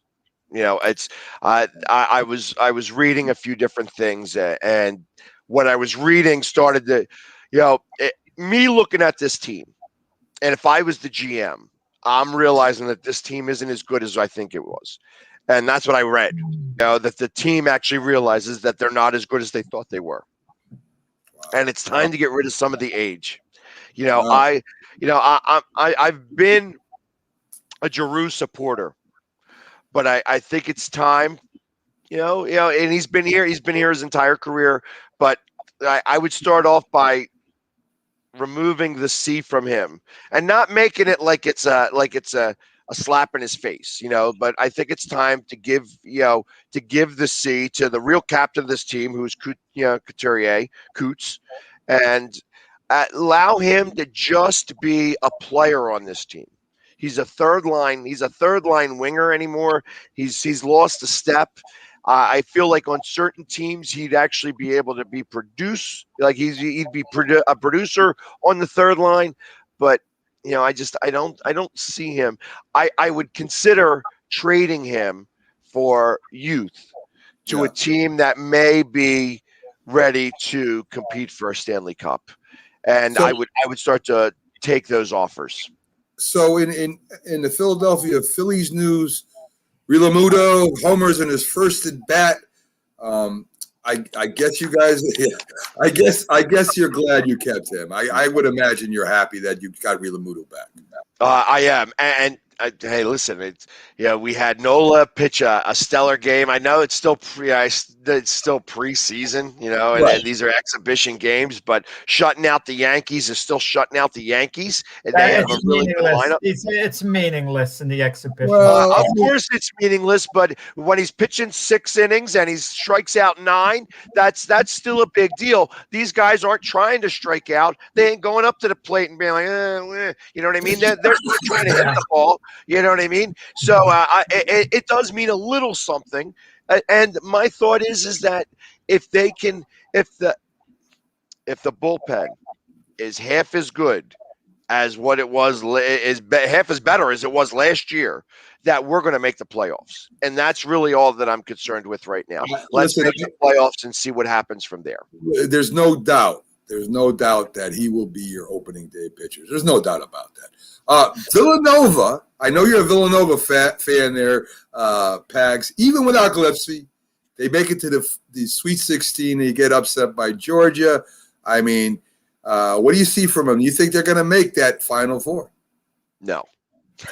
I was reading a few different things, and what I was reading started to, me looking at this team, and if I was the GM, I'm realizing that this team isn't as good as I think it was. And that's what I read, that the team actually realizes that they're not as good as they thought they were. And it's time to get rid of some of the age. I've been a Giroux supporter, but I think it's time, and he's been here his entire career, but I would start off by removing the C from him and not making it like it's a slap in his face, but I think it's time to give the C to the real captain of this team, who's Coots, and allow him to just be a player on this team. He's a third line winger anymore. He's lost a step. I feel like on certain teams he'd actually be able to be he'd be a producer on the third line, but I don't see him. I would consider trading him for youth to a team that may be ready to compete for a Stanley Cup, and I would start to take those offers. So in the Philadelphia Phillies news, Realmuto homers in his first at bat. I guess you guys. I guess you're glad you kept him. I would imagine you're happy that you got Realmuto back. I am, and hey, listen, we had Nola pitch a stellar game. I know it's still preseason, and these are exhibition games, but shutting out the Yankees is still shutting out the Yankees, and they have a really good lineup. It's meaningless in the exhibition. Of course, it's meaningless, but when he's pitching 6 innings and he strikes out 9, that's still a big deal. These guys aren't trying to strike out; they ain't going up to the plate and being like, you know what I mean? They're trying to hit the ball. You know what I mean? So it does mean a little something. And my thought is that if the bullpen is half as good as what it was, half as better as it was last year, that we're going to make the playoffs. And that's really all that I'm concerned with right now. Let's make the playoffs and see what happens from there. There's no doubt that he will be your opening day pitcher. There's no doubt about that. Villanova, I know you're a Villanova fan there, Pags. Even without Gillespie, they make it to the Sweet 16. They get upset by Georgia. I mean, what do you see from them? You think they're going to make that Final Four? No.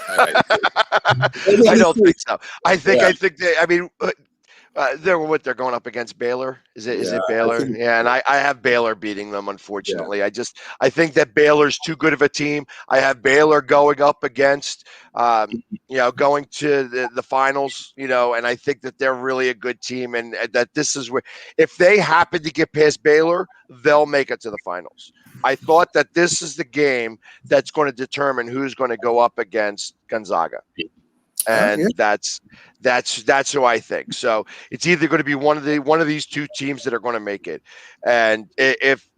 I don't think so. I think they. I mean, They're going up against Baylor. Is it Baylor? Yeah, and I have Baylor beating them. Unfortunately, I think that Baylor's too good of a team. I have Baylor going up against, going to the finals. And I think that they're really a good team, and that this is where, if they happen to get past Baylor, they'll make it to the finals. I thought that this is the game that's going to determine who's going to go up against Gonzaga. And that's who I think. So it's either going to be one of these two teams that are going to make it. And if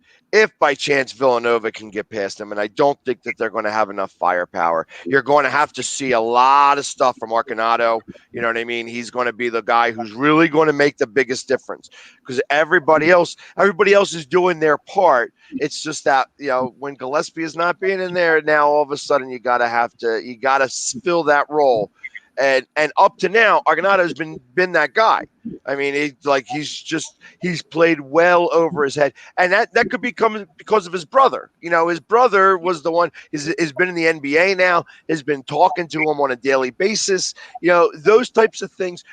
by chance Villanova can get past them, and I don't think that they're going to have enough firepower, you're going to have to see a lot of stuff from Arcanato. You know what I mean? He's going to be the guy who's really going to make the biggest difference, because everybody else is doing their part. It's just that, when Gillespie is not being in there, now all of a sudden you got to fill that role. And up to now, Argonauto's been that guy. I mean, he's played well over his head, and that could become because of his brother. His brother was the one has been in the NBA now, has been talking to him on a daily basis. Those types of things.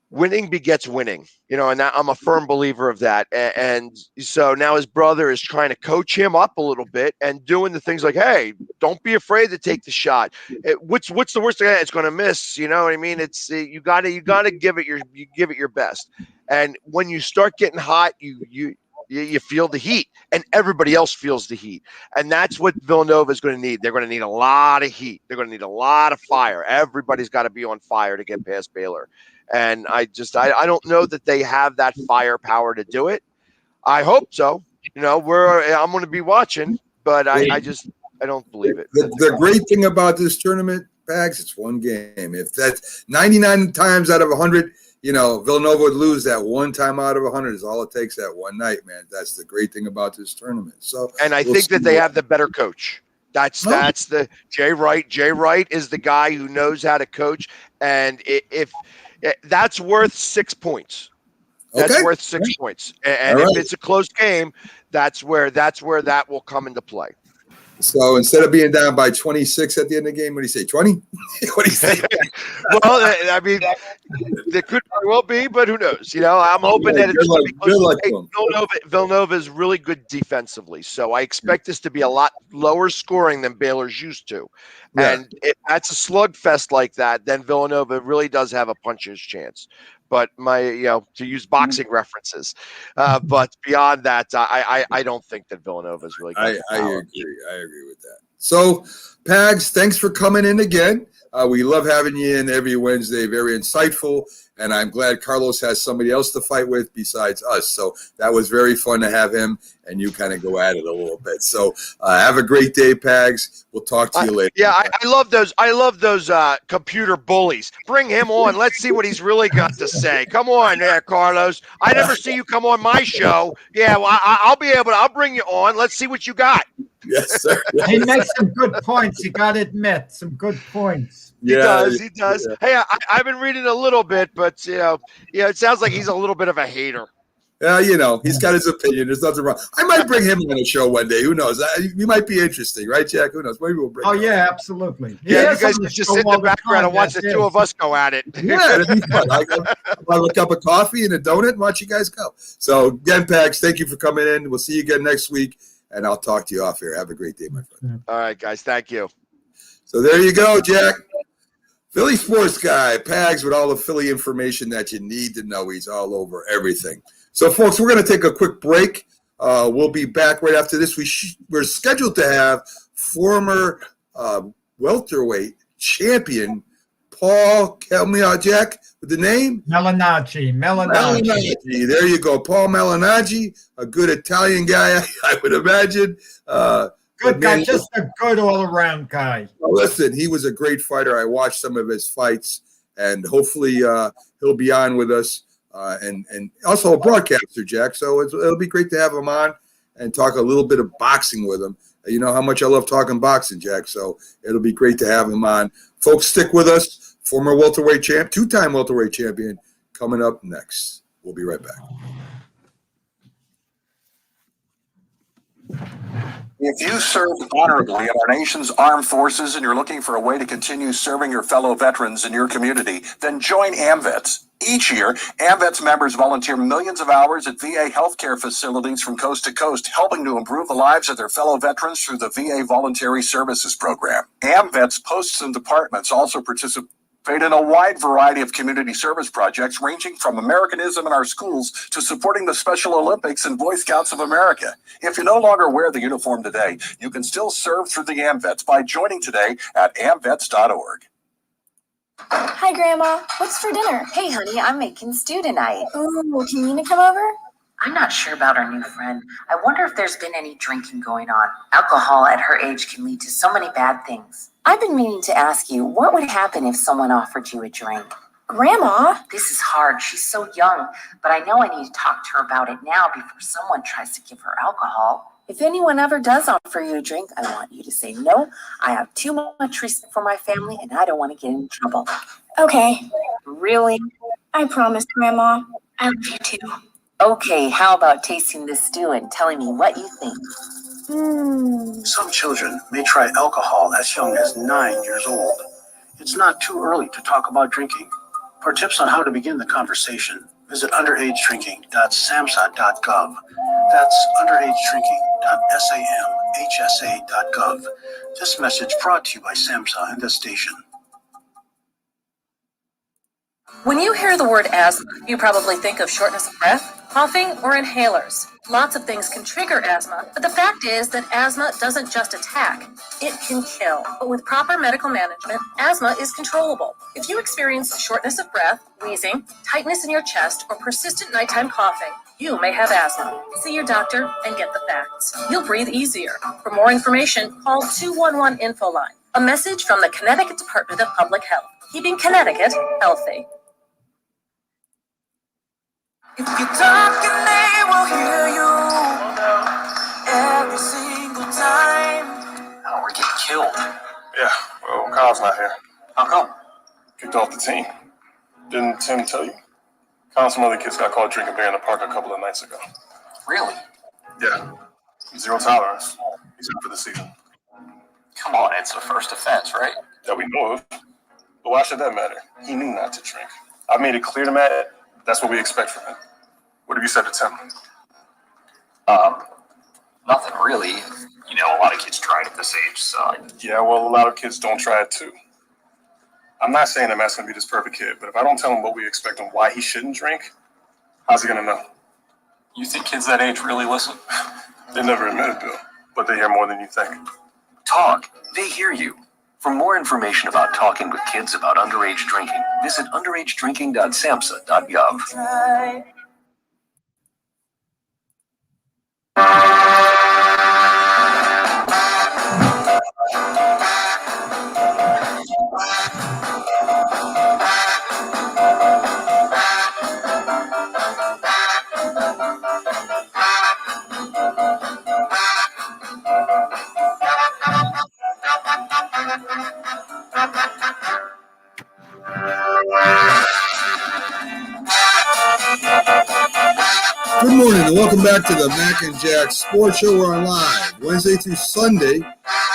Winning begets winning, and I'm a firm believer of that. And so now his brother is trying to coach him up a little bit and doing the things like, hey, don't be afraid to take the shot. What's the worst thing? It's going to miss. You know what I mean? It's you got to give it your best. And when you start getting hot, you feel the heat, and everybody else feels the heat. And that's what Villanova is going to need. They're going to need a lot of heat. They're going to need a lot of fire. Everybody's got to be on fire to get past Baylor. And I don't know that they have that firepower to do it. I hope so. I'm going to be watching, but I don't believe it. The great thing about this tournament, Bags, it's one game. If that's 99 times out of 100, Villanova would lose that one time out of 100 is all it takes that one night, man. That's the great thing about this tournament. So, and I think that they have the better coach. That's the Jay Wright. Jay Wright is the guy who knows how to coach, and if that's worth 6 points. That's worth 6 points. And if it's a close game, that's where that will come into play. So instead of being down by 26 at the end of the game, what do you say, 20? What do you say? Well, I mean, there could very well be, but who knows? I'm hoping that it's going to be Villanova is really good defensively, so I expect this to be a lot lower scoring than Baylor's used to. Yeah. And if that's a slugfest like that, then Villanova really does have a puncher's chance. But to use boxing references, but beyond that, I don't think that Villanova is really good. I agree with that. So, Pags, thanks for coming in again. We love having you in every Wednesday. Very insightful. And I'm glad Carlos has somebody else to fight with besides us. So that was very fun to have him and you kind of go at it a little bit. So have a great day, Pags. We'll talk to you later. Yeah, I love those computer bullies. Bring him on. Let's see what he's really got to say. Come on there, Carlos. I never see you come on my show. Yeah, well, I'll bring you on. Let's see what you got. Yes, sir. He makes some good points. You got to admit, some good points. He does. Yeah. Hey, I've been reading a little bit, but it sounds like he's a little bit of a hater. He's got his opinion. There's nothing wrong. I might bring him on the show one day. Who knows? You might be interesting, right, Jack? Who knows? Maybe we'll bring him yeah, absolutely. Yeah, you guys just sit in the background and watch the two of us go at it. Yeah, it'd be fun. I'll have a cup of coffee and a donut and watch you guys go. So, again, Pags, thank you for coming in. We'll see you again next week, and I'll talk to you off here. Have a great day, my friend. All right, guys. Thank you. So, there you go, Jack. Philly sports guy, Pags, with all the Philly information that you need to know. He's all over everything. So, folks, we're going to take a quick break. We'll be back right after this. We're scheduled to have former welterweight champion Paul, help me out, Jack, with the name? Melanaggi. There you go. Paul Melanaggi, a good Italian guy, I would imagine. Good guy, just a good all-around guy. Well, listen, he was a great fighter. I watched some of his fights, and hopefully he'll be on with us. And also a broadcaster, Jack. So it'll be great to have him on and talk a little bit of boxing with him. You know how much I love talking boxing, Jack. So it'll be great to have him on. Folks, stick with us. Former welterweight champ, two-time welterweight champion, coming up next. We'll be right back. If you served honorably in our nation's armed forces and you're looking for a way to continue serving your fellow veterans in your community, then join AMVETS. Each year, AmVets members volunteer millions of hours at VA healthcare facilities from coast to coast, helping to improve the lives of their fellow veterans through the VA Voluntary Services Program. AmVets posts and departments also participate in a wide variety of community service projects, ranging from Americanism in our schools to supporting the Special Olympics and Boy Scouts of America. If you no longer wear the uniform today, you can still serve through the AmVets by joining today at amvets.org. Hi, Grandma. What's for dinner? Hey, honey, I'm making stew tonight. Ooh, can Nina come over? I'm not sure about our new friend. I wonder if there's been any drinking going on. Alcohol at her age can lead to so many bad things. I've been meaning to ask you, what would happen if someone offered you a drink? Grandma? This is hard. She's so young, but I know I need to talk to her about it now before someone tries to give her alcohol. If anyone ever does offer you a drink, I want you to say no. I have too much respect for my family, and I don't want to get in trouble. Okay. Really? I promise, Grandma. I love you too. Okay, how about tasting this stew and telling me what you think? Some children may try alcohol as young as 9 years old. It's not too early to talk about drinking. For tips on how to begin the conversation, visit underagedrinking.samhsa.gov. That's underagedrinking.samhsa.gov. This message brought to you by SAMHSA and this station. When you hear the word asthma, you probably think of shortness of breath, coughing, or inhalers. Lots of things can trigger asthma, but the fact is that asthma doesn't just attack, it can kill. But with proper medical management, asthma is controllable. If you experience shortness of breath, wheezing, tightness in your chest, or persistent nighttime coughing, you may have asthma. See your doctor and get the facts. You'll breathe easier. For more information, call 211 Info Line. A message from the Connecticut Department of Public Health, keeping Connecticut healthy. If you talk and they will hear you every single time. Oh, we're getting killed. Yeah, well, Kyle's not here. How come? Kicked off the team. Didn't Tim tell you? Kyle and some other kids got caught drinking beer in the park a couple of nights ago. Really? Yeah. Zero tolerance. He's out for the season. Come on, it's the first offense, right? That we know of. But why should that matter? He knew not to drink. I made it clear to Matt. That's what we expect from him. What have you said to Tim? Nothing really. You know, a lot of kids try it at this age, so. Yeah, well, a lot of kids don't try it too. I'm not saying that Matt's going to be this perfect kid, but if I don't tell him what we expect and why he shouldn't drink, how's he going to know? You think kids that age really listen? They never admit it, Bill, but they hear more than you think. Talk. They hear you. For more information about talking with kids about underage drinking, visit underagedrinking.samhsa.gov. Try. Good morning and welcome back to the Mac and Jack Sports Show. We're on live Wednesday through Sunday,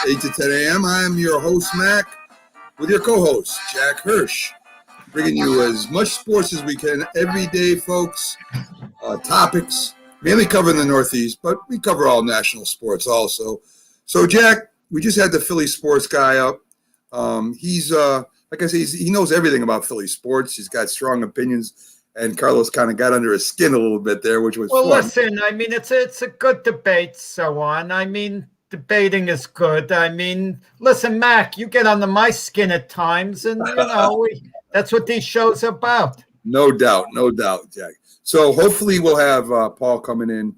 8 to 10 a.m. I am your host, Mac, with your co-host, Jack Hirsch, bringing you as much sports as we can every day, folks. Topics, mainly covering the Northeast, but we cover all national sports also. So, Jack, we just had the Philly sports guy up. He's, like I say, he knows everything about Philly sports. He's got strong opinions. And Carlos kind of got under his skin a little bit there, which was fun. Well, listen, I mean, it's a good debate, so on. I mean, debating is good. I mean, listen, Mac, you get under my skin at times, and, you know, that's what these shows are about. No doubt, Jack. So hopefully we'll have Paul coming in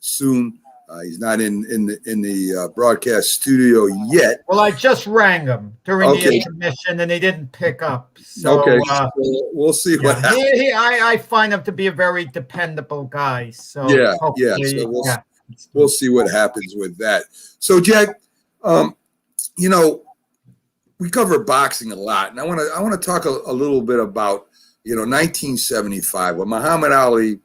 soon. He's not in the broadcast studio yet. Well, I just rang him during the intermission, and he didn't pick up. So, we'll see what happens. I find him to be a very dependable guy. So So we'll see what happens with that. So, Jack, you know, we cover boxing a lot, and I want to talk a little bit about 1975 when Muhammad Ali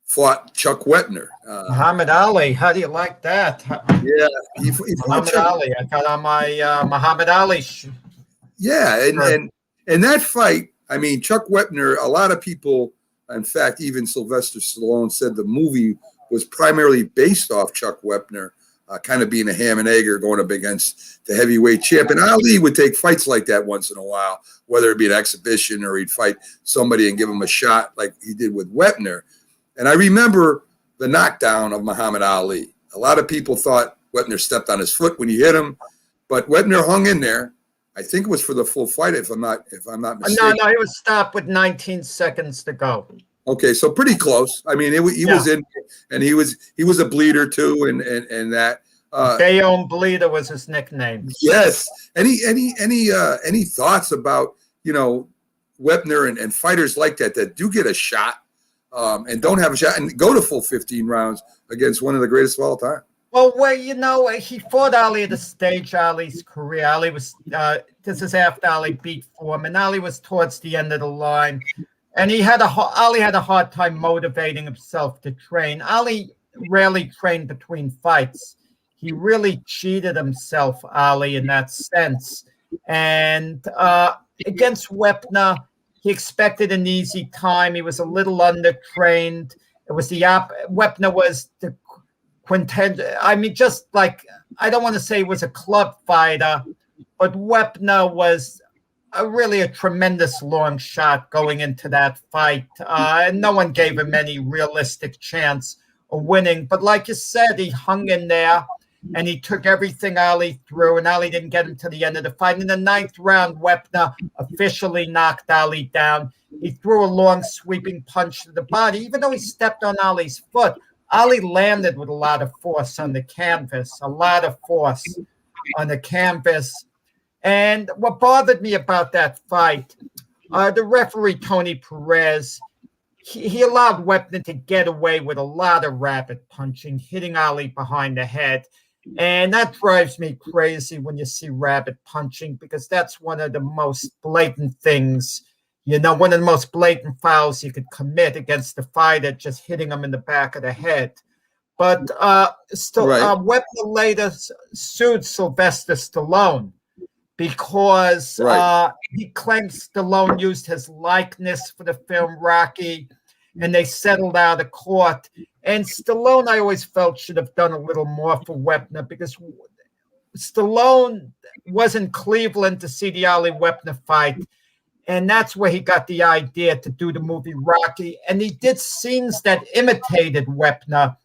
fought Chuck Wetner. Muhammad Ali, how do you like that? Yeah, he Muhammad Ali. I got on my Muhammad Ali. Yeah, and that fight, I mean, Chuck Wepner, a lot of people, in fact, even Sylvester Stallone said the movie was primarily based off Chuck Wepner, kind of being a ham and egger going up against the heavyweight champ. And Ali would take fights like that once in a while, whether it be an exhibition or he'd fight somebody and give him a shot like he did with Wepner. And I remember the knockdown of Muhammad Ali. A lot of people thought Wepner stepped on his foot when he hit him, but Wepner hung in there. I think it was for the full fight, if I'm not mistaken. No, he was stopped with 19 seconds to go. Okay, so pretty close. I mean, he was in, and he was a bleeder too, and that. Bayonne Bleeder was his nickname. Yes. Any thoughts about Wepner and fighters like that do get a shot and don't have a shot and go to full 15 rounds against one of the greatest of all time? Well, he fought Ali at a stage Ali's career. Ali was this is after Ali beat Foreman. Ali was towards the end of the line, and Ali had a hard time motivating himself to train. Ali rarely trained between fights. He really cheated himself, Ali, in that sense. And against Wepner, he expected an easy time. He was a little undertrained. It was Wepner was the quintessential. I mean, just like, I don't want to say he was a club fighter, but Wepner was really a tremendous long shot going into that fight. And no one gave him any realistic chance of winning. But like you said, he hung in there and he took everything Ali threw, and Ali didn't get him to the end of the fight. In the 9th round, Wepner officially knocked Ali down. He threw a long sweeping punch to the body. Even though he stepped on Ali's foot, Ali landed with a lot of force on the canvas, And what bothered me about that fight, the referee, Tony Perez, he allowed Wepner to get away with a lot of rapid punching, hitting Ali behind the head. And that drives me crazy when you see rapid punching, because that's one of the most blatant things, one of the most blatant fouls you could commit against the fighter, just hitting him in the back of the head. But Wepner later sued Sylvester Stallone because he claims Stallone used his likeness for the film Rocky, and they settled out of court. And Stallone, I always felt, should have done a little more for Wepner, because Stallone was in Cleveland to see the Ali Wepner fight, and that's where he got the idea to do the movie Rocky. And he did scenes that imitated Wepner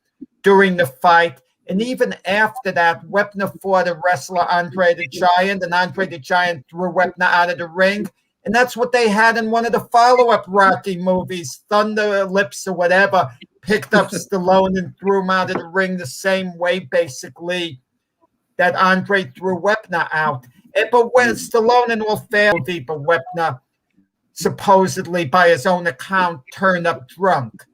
during the fight. And even after that, Wepner fought a wrestler, Andre the Giant, and Andre the Giant threw Wepner out of the ring. And that's what they had in one of the follow-up Rocky movies, Thunder Lips or whatever, picked up Stallone and threw him out of the ring the same way, basically, that Andre threw Wepner out. But when Stallone, in all fairness, but Wepner supposedly, by his own account, turned up drunk.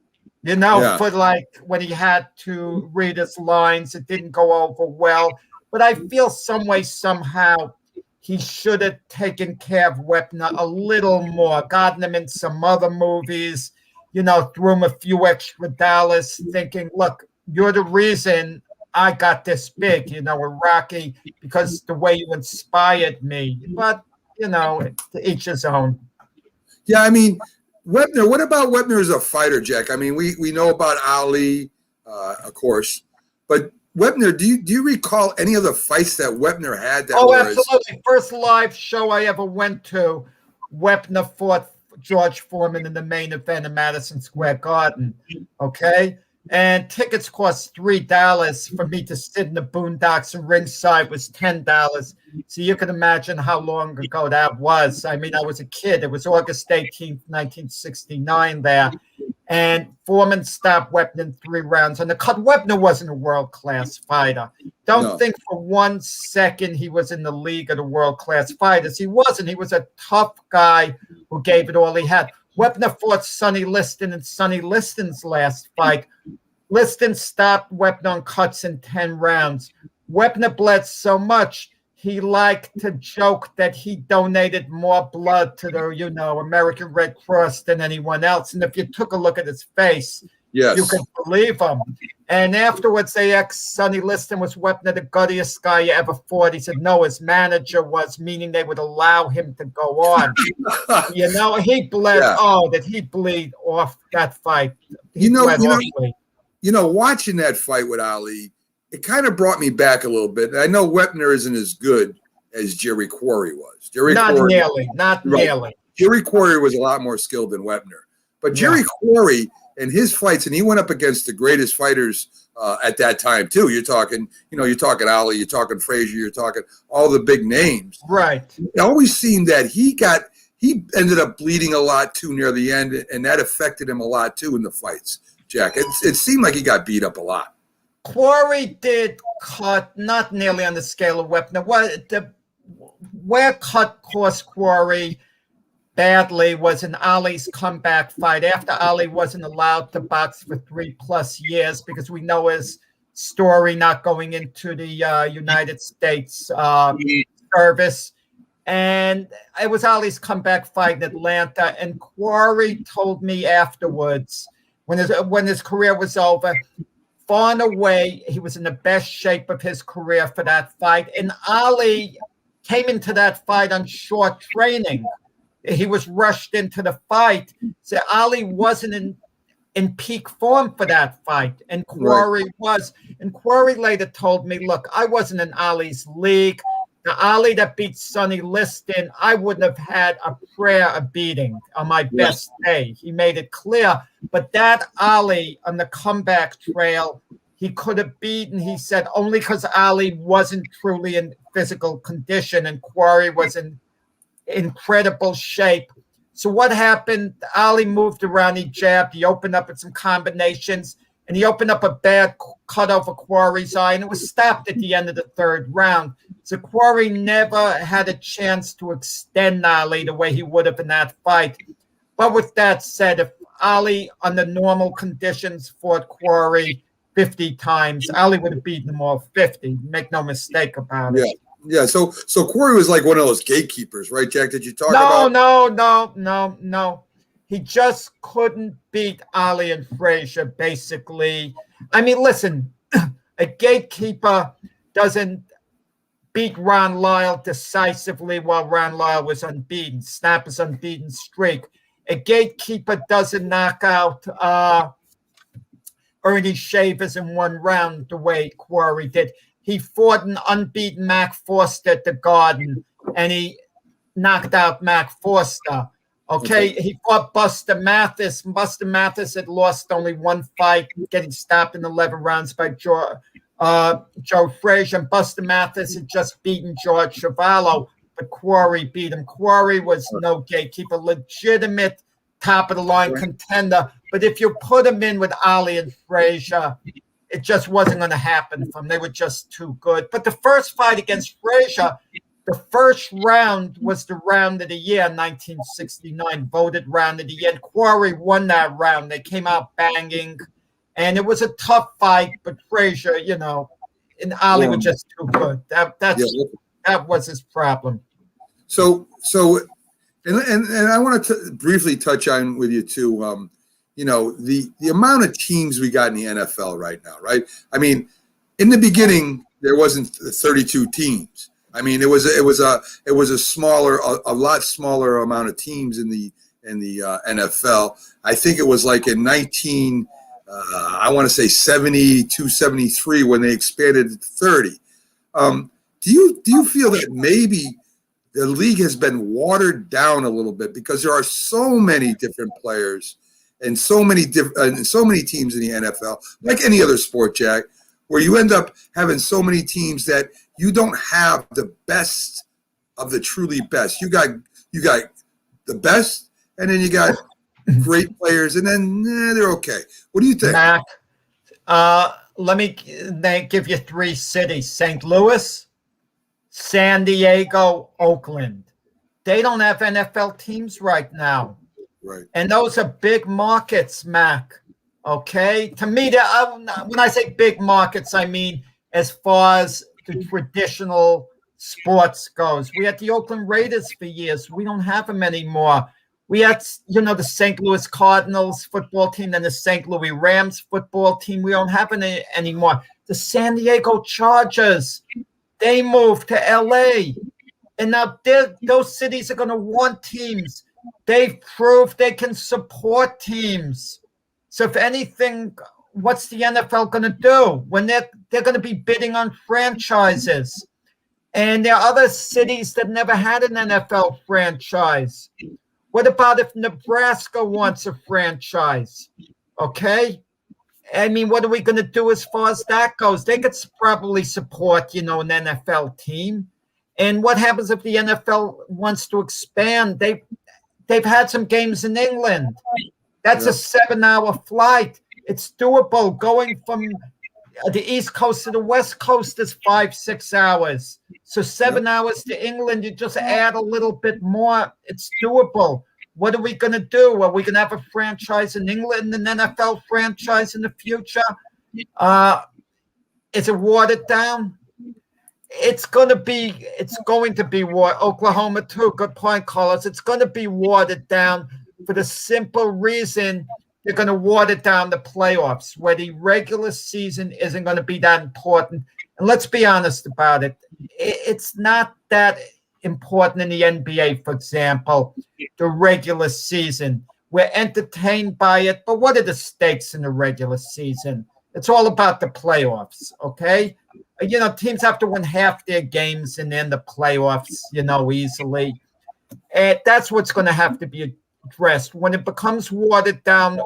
For like when he had to read his lines, it didn't go over well. But I feel some way, somehow, he should have taken care of Wepner a little more, gotten him in some other movies, threw him a few extra dollars, thinking, look, you're the reason I got this big, with Rocky, because the way you inspired me. But, to each his own. Yeah, I mean, Wepner, what about Wepner as a fighter, Jack? I mean, we know about Ali, of course, but Wepner, do you recall any of the fights that Wepner had? Absolutely. First live show I ever went to, Wepner fought George Foreman in the main event in Madison Square Garden. Okay? And tickets cost $3 for me to sit in the boondocks, and ringside was $10. So you can imagine how long ago that was. I mean, I was a kid. It was August 18th, 1969 there. And Foreman stopped Wepner in 3 rounds. And Wepner wasn't a world-class fighter. Don't think for 1 second he was in the league of the world-class fighters. He wasn't. He was a tough guy who gave it all he had. Wepner fought Sonny Liston in Sonny Liston's last fight. Liston stopped Wepner on cuts in 10 rounds. Wepner bled so much, he liked to joke that he donated more blood to the, American Red Cross than anyone else. And if you took a look at his face, you could believe him. And afterwards, they asked Sonny Liston, was Wepner the guttiest guy you ever fought? He said, no, his manager was, meaning they would allow him to go on. He bled. Yeah. Oh, did he bleed off that fight? Watching that fight with Ali, it kind of brought me back a little bit. I know Wepner isn't as good as Jerry Quarry was. Not nearly. Jerry Quarry was a lot more skilled than Wepner. But Jerry Quarry and his fights, and he went up against the greatest fighters at that time too. You're talking Ali, you're talking Frazier, you're talking all the big names. Right. It always seemed that he ended up bleeding a lot too near the end, and that affected him a lot too in the fights. Jack, it seemed like he got beat up a lot. Quarry did cut, not nearly on the scale of Wepner. Where cut cost Quarry badly was in Ali's comeback fight after Ali wasn't allowed to box for 3+ years because we know his story not going into the United States service. And it was Ali's comeback fight in Atlanta. And Quarry told me afterwards, when his career was over, far and away, he was in the best shape of his career for that fight. And Ali came into that fight on short training. He was rushed into the fight. So Ali wasn't in peak form for that fight, and Quarry was. And Quarry later told me, look, I wasn't in Ali's league. The Ali that beat Sonny Liston, I wouldn't have had a prayer of beating on my best day. He made it clear. But that Ali on the comeback trail, he could have beaten, he said, only because Ali wasn't truly in physical condition and Quarry was in incredible shape. So what happened? Ali moved around, he jabbed, he opened up at some combinations, and he opened up a bad cut over Quarry's eye, and it was stopped at the end of the third round. So Quarry never had a chance to extend Ali the way he would have in that fight. But with that said, if Ali, under normal conditions, fought Quarry 50 times, Ali would have beaten him all 50. Make no mistake about it. Yeah. So Quarry was like one of those gatekeepers, right, Jack? Did you talk about? No. He just couldn't beat Ali and Frazier, basically. I mean, listen, a gatekeeper doesn't beat Ron Lyle decisively while Ron Lyle was unbeaten, snap his unbeaten streak. A gatekeeper doesn't knock out Ernie Shavers in one round the way Quarry did. He fought an unbeaten Mac Foster at the Garden, and he knocked out Mac Foster. Okay, he fought Buster Mathis. Buster Mathis had lost only one fight, getting stopped in 11 rounds by Joe Frazier. And Buster Mathis had just beaten George Chuvalo, but Quarry beat him. Quarry was no gatekeeper, legitimate top-of-the-line contender. But if you put him in with Ali and Frazier, it just wasn't going to happen for them. They were just too good. But the first fight against Frazier, the first round was the round of the year, 1969, voted round of the year. And Quarry won that round. They came out banging, and it was a tough fight. But Frazier, and Ali were just too good. That was his problem. So, and I want to briefly touch on with you too. The amount of teams we got in the NFL right now, right? I mean, in the beginning there wasn't 32 teams. I mean, it was a lot smaller amount of teams in the NFL. I think it was like in 72, 73 when they expanded to 30. Do you feel that maybe the league has been watered down a little bit because there are so many different players and so many teams in the NFL, like any other sport, Jack, where you end up having so many teams that you don't have the best of the truly best. You got the best, and then you got great players, and then they're okay. What do you think? Mac, let me give you 3 cities: St. Louis, San Diego, Oakland. They don't have NFL teams right now. Right. And those are big markets, Mac. Okay? To me, when I say big markets, I mean as far as the traditional sports goes. We had the Oakland Raiders for years. We don't have them anymore. We had, the St. Louis Cardinals football team, then the St. Louis Rams football team. We don't have any anymore. The San Diego Chargers, they moved to LA. And now those cities are going to want teams. They've proved they can support teams. So if anything, what's the NFL going to do when they're going to be bidding on franchises? And there are other cities that never had an NFL franchise. What about if Nebraska wants a franchise? Okay. I mean, what are we going to do as far as that goes? They could probably support, an NFL team. And what happens if the NFL wants to expand? They've had some games in England. That's a 7-hour flight. It's doable. Going from the East Coast to the West Coast is 5-6 hours. So 7 hours to England, you just add a little bit more. It's doable. What are we going to do? Are we going to have a franchise in England, an NFL franchise in the future? Is it watered down? It's going to be Oklahoma too. Good point, Carlos. It's going to be watered down for the simple reason they're going to water down the playoffs, where the regular season isn't going to be that important. And let's be honest about it. It's not that important in the NBA, for example, the regular season. We're entertained by it, but what are the stakes in the regular season? It's all about the playoffs, okay? Teams have to win half their games and then the playoffs, easily. And that's what's going to have to be addressed. When it becomes watered down,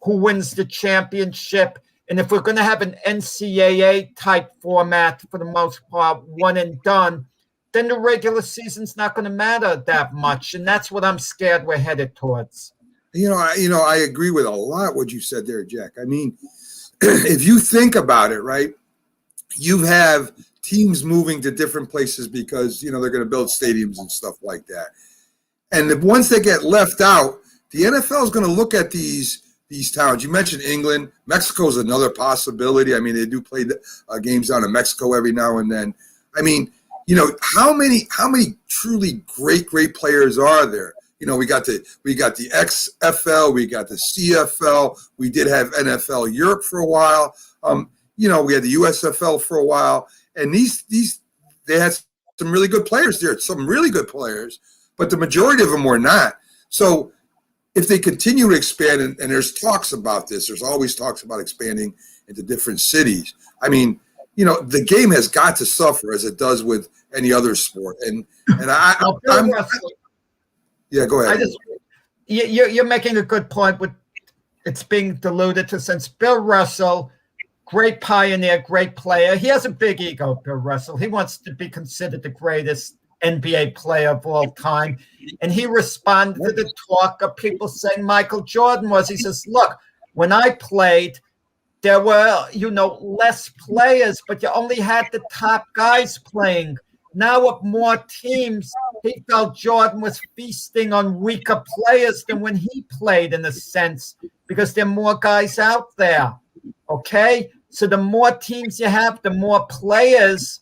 who wins the championship? And if we're going to have an NCAA type format for the most part, one and done, then the regular season's not going to matter that much. And that's what I'm scared we're headed towards. I agree with a lot what you said there, Jack. I mean, if you think about it, right, you have teams moving to different places because, they're going to build stadiums and stuff like that. And once they get left out, the NFL is going to look at these towns. You mentioned England. Mexico is another possibility. I mean, they do play games down in Mexico every now and then. I mean, how many truly great players are there? We got the XFL, we got the CFL, we did have NFL Europe for a while. We had the USFL for a while, and they had some really good players there, some really good players, but the majority of them were not. So if they continue to expand, and there's talks about this, there's always talks about expanding into different cities. I mean, the game has got to suffer as it does with any other sport. And yeah, go ahead. You're making a good point with it's being diluted to since Bill Russell, great pioneer, great player. He has a big ego, Bill Russell. He wants to be considered the greatest NBA player of all time. And he responded to the talk of people saying Michael Jordan was. He says, look, when I played, there were, less players, but you only had the top guys playing. Now with more teams, he felt Jordan was feasting on weaker players than when he played, in a sense, because there are more guys out there, okay? So the more teams you have, the more players,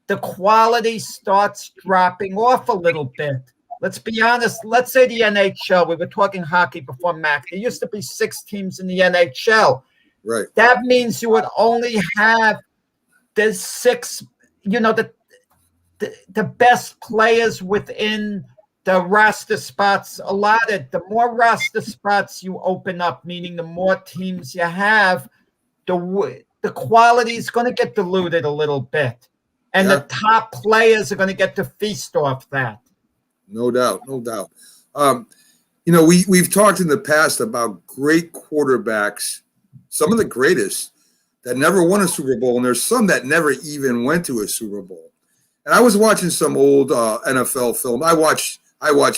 the quality starts dropping off a little bit. Let's be honest. Let's say the NHL. We were talking hockey before, Mac. There used to be 6 teams in the NHL. Right. That means you would only have the 6, the best players within the roster spots allotted. The more roster spots you open up, meaning the more teams you have, the quality is going to get diluted a little bit. And the top players are going to get to feast off that. No doubt. We've talked in the past about great quarterbacks, some of the greatest that never won a Super Bowl, and there's some that never even went to a Super Bowl. And I was watching some old NFL film. I watch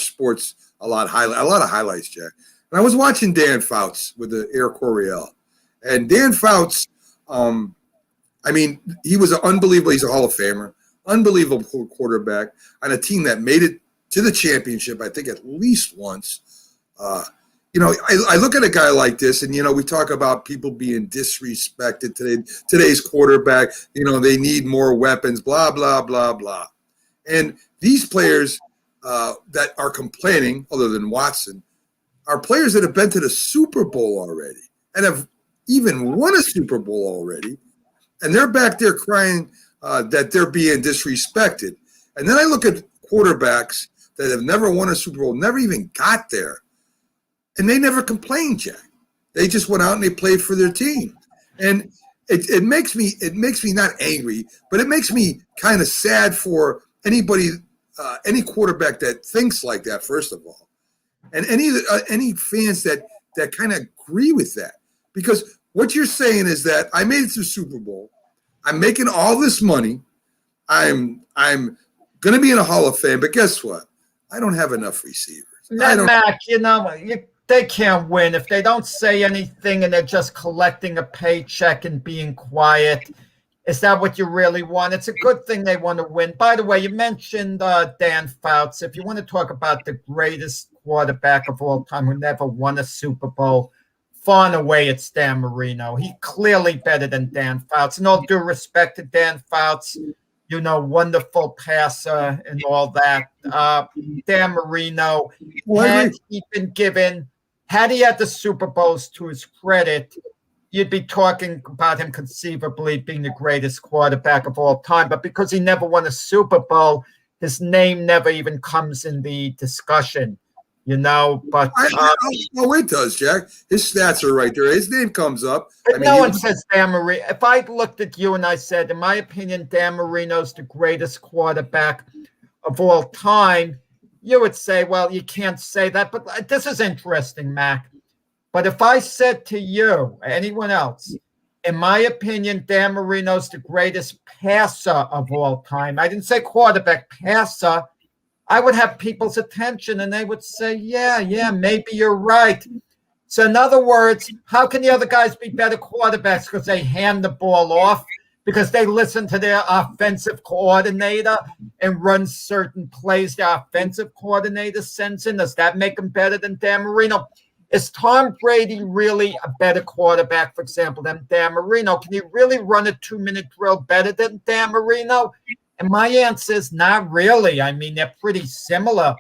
sports a lot of highlights, Jack. And I was watching Dan Fouts with the Air Coryell. And Dan Fouts, he was unbelievable. He's a Hall of Famer, unbelievable quarterback on a team that made it to the championship, I think, at least once. I look at a guy like this, and, we talk about people being disrespected today. Today's quarterback, they need more weapons, blah, blah, blah, blah. And these players that are complaining, other than Watson, are players that have been to the Super Bowl already and have even won a Super Bowl already, and they're back there crying that they're being disrespected. And then I look at quarterbacks that have never won a Super Bowl, never even got there, and they never complained, Jack. They just went out and they played for their team. And it makes me not angry, but it makes me kind of sad for anybody, any quarterback that thinks like that, first of all, and any fans that kind of agree with that. Because what you're saying is that I made it to the Super Bowl, I'm making all this money, I'm going to be in a Hall of Fame, but guess what? I don't have enough receivers. Mac, they can't win if they don't say anything and they're just collecting a paycheck and being quiet. Is that what you really want? It's a good thing they want to win. By the way, you mentioned Dan Fouts. If you want to talk about the greatest quarterback of all time who never won a Super Bowl, far and away it's Dan Marino. He's clearly better than Dan Fouts. And all due respect to Dan Fouts, wonderful passer and all that. Dan Marino, had he had the Super Bowls to his credit, you'd be talking about him conceivably being the greatest quarterback of all time. But because he never won a Super Bowl, his name never even comes in the discussion, But it does, Jack. His stats are right there. His name comes up. But no one says Dan Marino. If I looked at you and I said, in my opinion, Dan Marino's the greatest quarterback of all time, you would say, well, you can't say that. But this is interesting, Mac. But if I said to you, anyone else, in my opinion, Dan Marino's the greatest passer of all time, I didn't say quarterback, passer, I would have people's attention and they would say, yeah, maybe you're right. So in other words, how can the other guys be better quarterbacks? Because they hand the ball off, because they listen to their offensive coordinator and run certain plays their offensive coordinator sends in. Does that make them better than Dan Marino? Is Tom Brady really a better quarterback, for example, than Dan Marino? Can he really run a 2-minute drill better than Dan Marino? And my answer is not really. I mean, they're pretty similar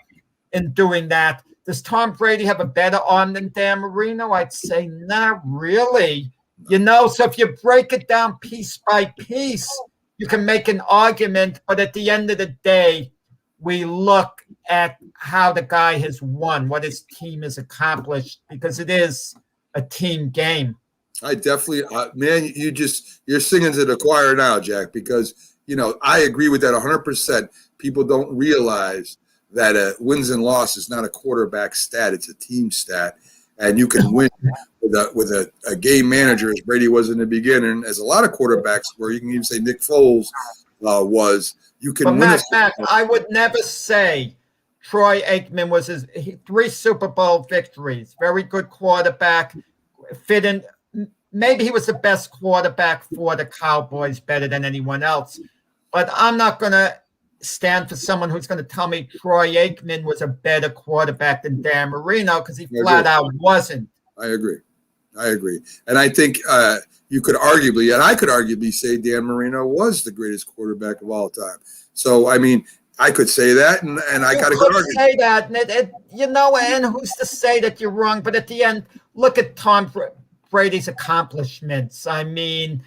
in doing that. Does Tom Brady have a better arm than Dan Marino? I'd say not really. So if you break it down piece by piece, you can make an argument. But at the end of the day, we look at how the guy has won, what his team has accomplished, because it is a team game. I definitely, man, you're singing to the choir now, Jack, because, I agree with that 100%. People don't realize that wins and losses is not a quarterback stat. It's a team stat. And you can win with a game manager, as Brady was in the beginning, as a lot of quarterbacks were. You can even say Nick Foles was. You can win. Mac, I would never say Troy Aikman was 3 Super Bowl victories. Very good quarterback. Fit in. Maybe he was the best quarterback for the Cowboys, better than anyone else. But I'm not going to stand for someone who's going to tell me Troy Aikman was a better quarterback than Dan Marino, because he flat out wasn't. I agree. And I think you could arguably, and I could arguably say Dan Marino was the greatest quarterback of all time. So, I mean, I could say that, and I got a good argument. Say that, and who's to say that you're wrong? But at the end, look at Tom Brady's accomplishments. I mean,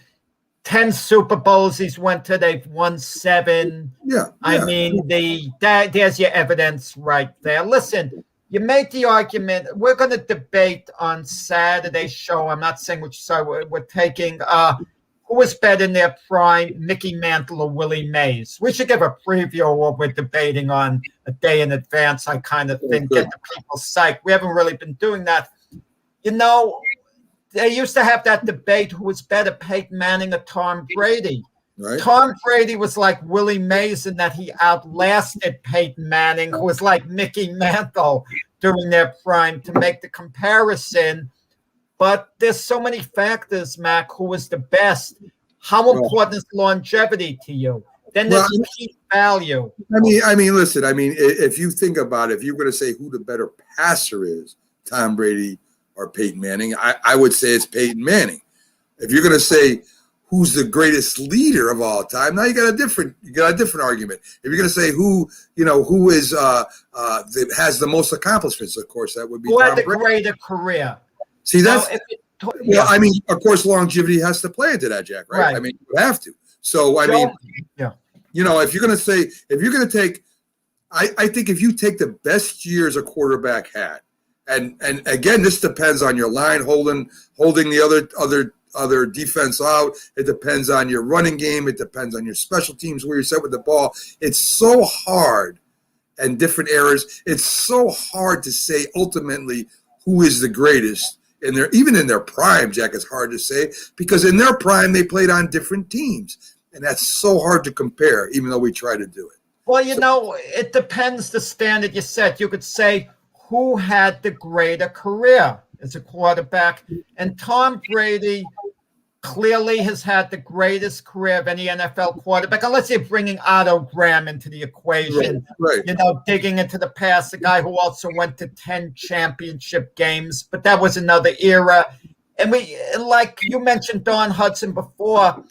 10 Super Bowls he's went to, they've won 7. Yeah. I mean, there's your evidence right there. Listen, you made the argument. We're going to debate on Saturday's show. I'm not saying which side we're taking. Who was better in their prime, Mickey Mantle or Willie Mays? We should give a preview of what we're debating on a day in advance, I kind of think, get the people psyched. We haven't really been doing that. They used to have that debate, who was better, Peyton Manning or Tom Brady. Right. Tom Brady was like Willie Mays in that he outlasted Peyton Manning, who was like Mickey Mantle during their prime, to make the comparison. But there's so many factors, Mac, who was the best. How important is longevity to you? Then there's peak value. I mean, listen, if you think about it, if you're going to say who the better passer is, Tom Brady or Peyton Manning, I would say it's Peyton Manning. If you're going to say who's the greatest leader of all time. Now you got a different argument. If you're going to say who is has the most accomplishments, of course that would be who had Tom the Brady. greater career. See, that's yeah. I mean, of course, longevity has to play into that, Jack. Right? I mean, you have to. So I mean, you know, if you're going to take, I think if you take the best years a quarterback had, and again, this depends on your line holding the other defense out. It depends on your running game. It depends on your special teams, where you're set with the ball. It's so hard, and different eras. It's so hard to say ultimately who is the greatest. Even in their prime, Jack, it's hard to say, because in their prime they played on different teams, and that's so hard to compare. Even though we try to do it. Well, you know, it depends the standard you set. You could say who had the greater career as a quarterback, and Tom Brady clearly has had the greatest career of any NFL quarterback, unless you're bringing Otto Graham into the equation. Right. You know, digging into the past, the guy who also went to 10 championship games, but that was another era. And like you mentioned Don Hudson before,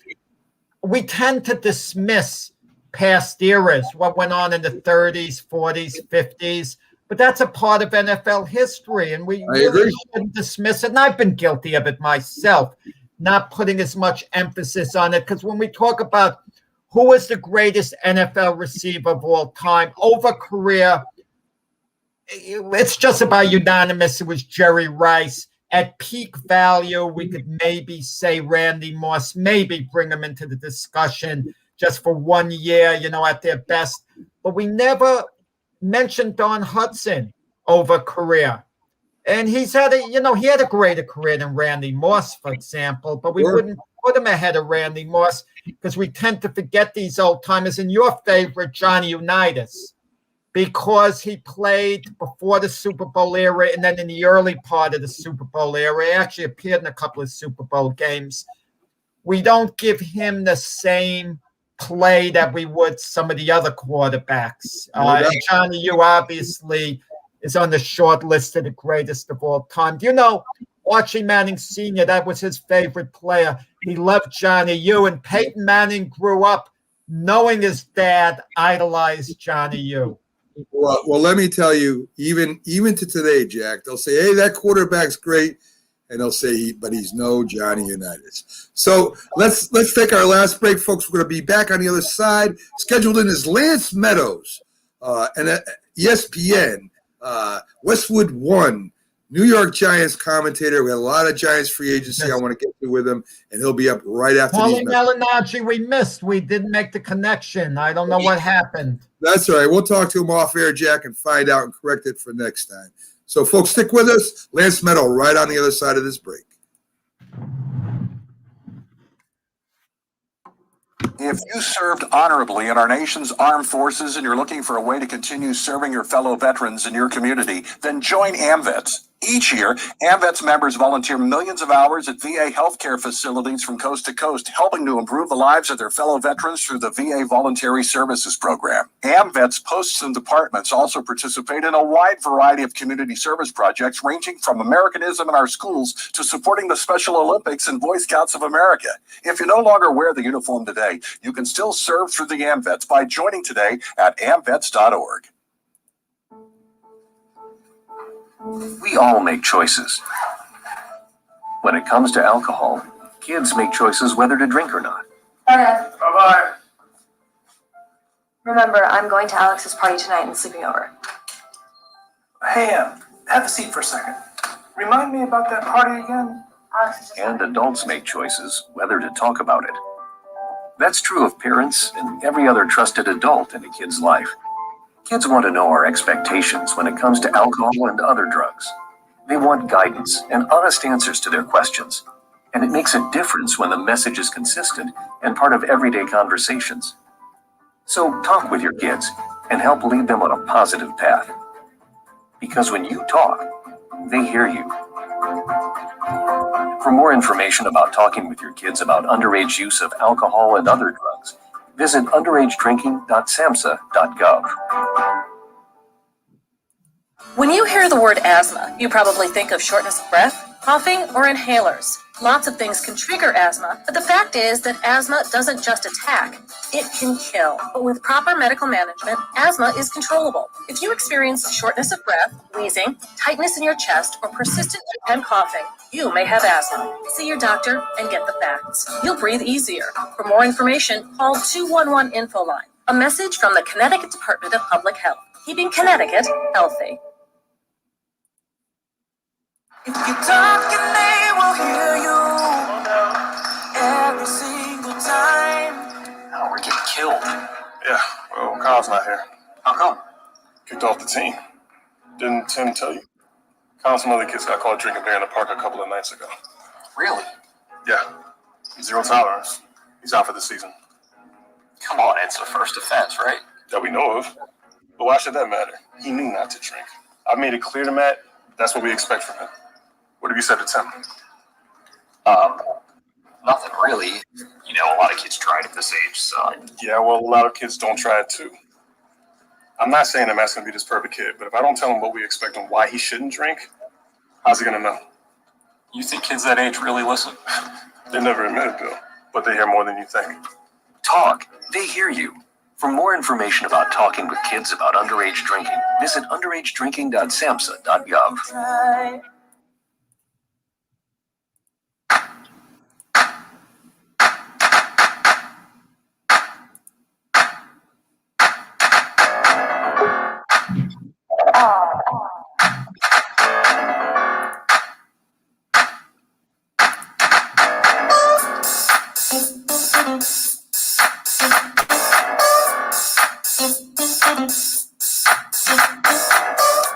we tend to dismiss past eras, what went on in the 30s, 40s, 50s. But that's a part of NFL history, and we really shouldn't dismiss it. And I've been guilty of it myself, not putting as much emphasis on it. Because when we talk about who is the greatest NFL receiver of all time over career, it's just about unanimous. It was Jerry Rice. At peak value, we could maybe say Randy Moss, maybe bring him into the discussion just for 1 year, you know, at their best. But we never mentioned Don Hudson over career. And he had a greater career than Randy Moss, for example, but we wouldn't put him ahead of Randy Moss because we tend to forget these old timers. And your favorite, Johnny Unitas, because he played before the Super Bowl era and then in the early part of the Super Bowl era. He actually appeared in a couple of Super Bowl games. We don't give him the same play that we would some of the other quarterbacks. And Johnny U obviously is on the short list of the greatest of all time. Do you know, Archie Manning Sr., that was his favorite player. He loved Johnny U, and Peyton Manning grew up knowing his dad idolized Johnny U. Well, let me tell you, even to today, Jack, they'll say, hey, that quarterback's great. And they'll say, but he's no Johnny Unitas. So let's take our last break, folks. We're going to be back on the other side. Scheduled in is Lance Meadows and ESPN, Westwood One, New York Giants commentator. We had a lot of Giants free agency I want to get to with him, and he'll be up right after Paulie these. Malignaggi, we missed. We didn't make the connection. I don't know what happened. That's all right. We'll talk to him off air, Jack, and find out and correct it for next time. So, folks, stick with us. Lance Meadow right on the other side of this break. If you served honorably in our nation's armed forces and you're looking for a way to continue serving your fellow veterans in your community, then join AMVETS. Each year, AMVETS members volunteer millions of hours at VA healthcare facilities from coast to coast, helping to improve the lives of their fellow veterans through the VA Voluntary Services Program. AMVETS posts and departments also participate in a wide variety of community service projects, ranging from Americanism in our schools to supporting the Special Olympics and Boy Scouts of America. If you no longer wear the uniform today, you can still serve through the AMVETS by joining today at amvets.org. We all make choices. When it comes to alcohol, kids make choices whether to drink or not. Bye. Bye-bye. Remember, I'm going to Alex's party tonight and sleeping over. Hey, have a seat for a second. Remind me about that party again. Alex is just And adults make choices whether to talk about it. That's true of parents and every other trusted adult in a kid's life. Kids want to know our expectations when it comes to alcohol and other drugs. They want guidance and honest answers to their questions. And it makes a difference when the message is consistent and part of everyday conversations. So talk with your kids and help lead them on a positive path. Because when you talk, they hear you. For more information about talking with your kids about underage use of alcohol and other drugs, visit underagedrinking.samhsa.gov. When you hear the word asthma, you probably think of shortness of breath, coughing, or inhalers. Lots of things can trigger asthma, but the fact is that asthma doesn't just attack, it can kill. But with proper medical management, asthma is controllable. If you experience shortness of breath, wheezing, tightness in your chest, or persistent and coughing, you may have asthma. See your doctor and get the facts. You'll breathe easier. For more information, call 211 Info Line. A message from the Connecticut Department of Public Health, keeping Connecticut healthy. If you talk and they will hear you every single time. Oh, we're getting killed. Yeah, well, Kyle's not here. How come? Kicked off the team. Didn't Tim tell you? Kyle and some other kids got caught drinking beer in the park a couple of nights ago. Really? Yeah, zero tolerance. He's out for the season. Come on, it's a first offense, right? That we know of. But why should that matter? He knew not to drink. I made it clear to Matt, that's what we expect from him. What have you said to Tim? Nothing really. You know, a lot of kids tried at this age, so. Yeah, well, a lot of kids don't try it too. I'm not saying I'm asking to be this perfect kid, but if I don't tell him what we expect and why he shouldn't drink, how's he gonna know? You think kids that age really listen? They never admit it, Bill, but they hear more than you think. Talk. They hear you. For more information about talking with kids about underage drinking, visit underagedrinking.samhsa.gov. Try.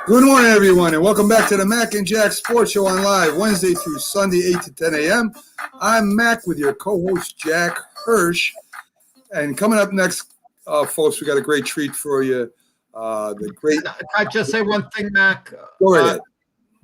Good morning, everyone, and welcome back to the Mac and Jack Sports Show on live Wednesday through Sunday, 8 to 10 a.m. I'm Mac with your co-host, Jack Hirsch. And coming up next, folks, we got a great treat for you. Can I just say one thing, Mac? Go ahead.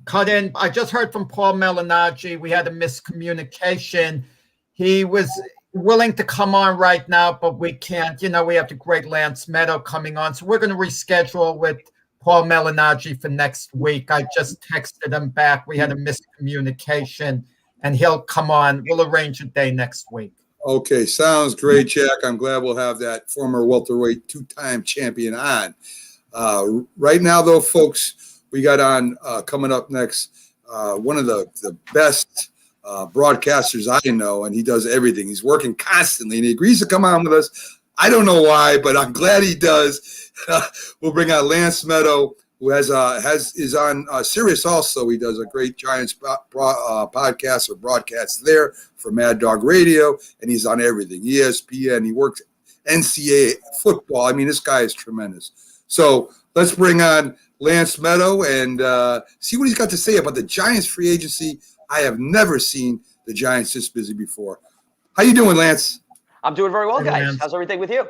Cut in. I just heard from Paul Melinaggi. We had a miscommunication. He was willing to come on right now, but we can't. You know, we have the great Lance Meadow coming on. So we're going to reschedule with Paul Melinaggi for next week. I just texted him back. We had a miscommunication, and he'll come on. We'll arrange a day next week. Okay, sounds great, Jack. I'm glad we'll have that former welterweight two-time champion on. Right now, though, folks, we got on coming up next one of the best broadcasters I know, and he does everything. He's working constantly, and he agrees to come on with us. I don't know why, but I'm glad he does. We'll bring out Lance Meadow, who is on Sirius also. He does a great Giants podcast or broadcast there for Mad Dog Radio, and he's on everything. ESPN, he works NCAA football. I mean, this guy is tremendous. So let's bring on Lance Meadow and see what he's got to say about the Giants free agency. I have never seen the Giants this busy before. How you doing, Lance? I'm doing very well, guys. Lance. How's everything with you?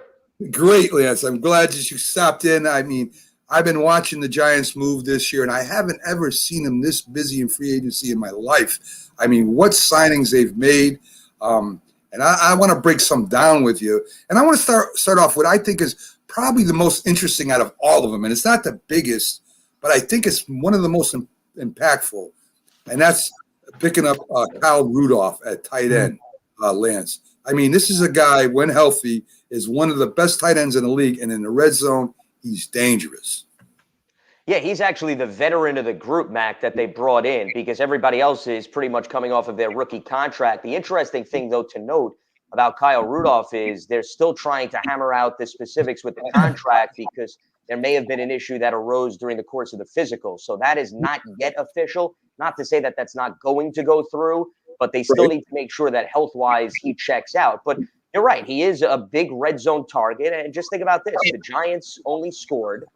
Great, Lance. I'm glad that you stopped in. I mean, I've been watching the Giants move this year, and I haven't ever seen them this busy in free agency in my life. I mean, what signings they've made. And I want to break some down with you. And I want to start off with what I think is probably the most interesting out of all of them. And it's not the biggest, but I think it's one of the most impactful. And that's picking up Kyle Rudolph at tight end, Lance. I mean, this is a guy, when healthy, is one of the best tight ends in the league. And in the red zone, he's dangerous. Yeah, he's actually the veteran of the group, Mac, that they brought in because everybody else is pretty much coming off of their rookie contract. The interesting thing, though, to note about Kyle Rudolph is they're still trying to hammer out the specifics with the contract because there may have been an issue that arose during the course of the physical. So that is not yet official. Not to say that that's not going to go through, but they still need to make sure that health-wise he checks out. But you're right. He is a big red zone target. And just think about this. The Giants only scored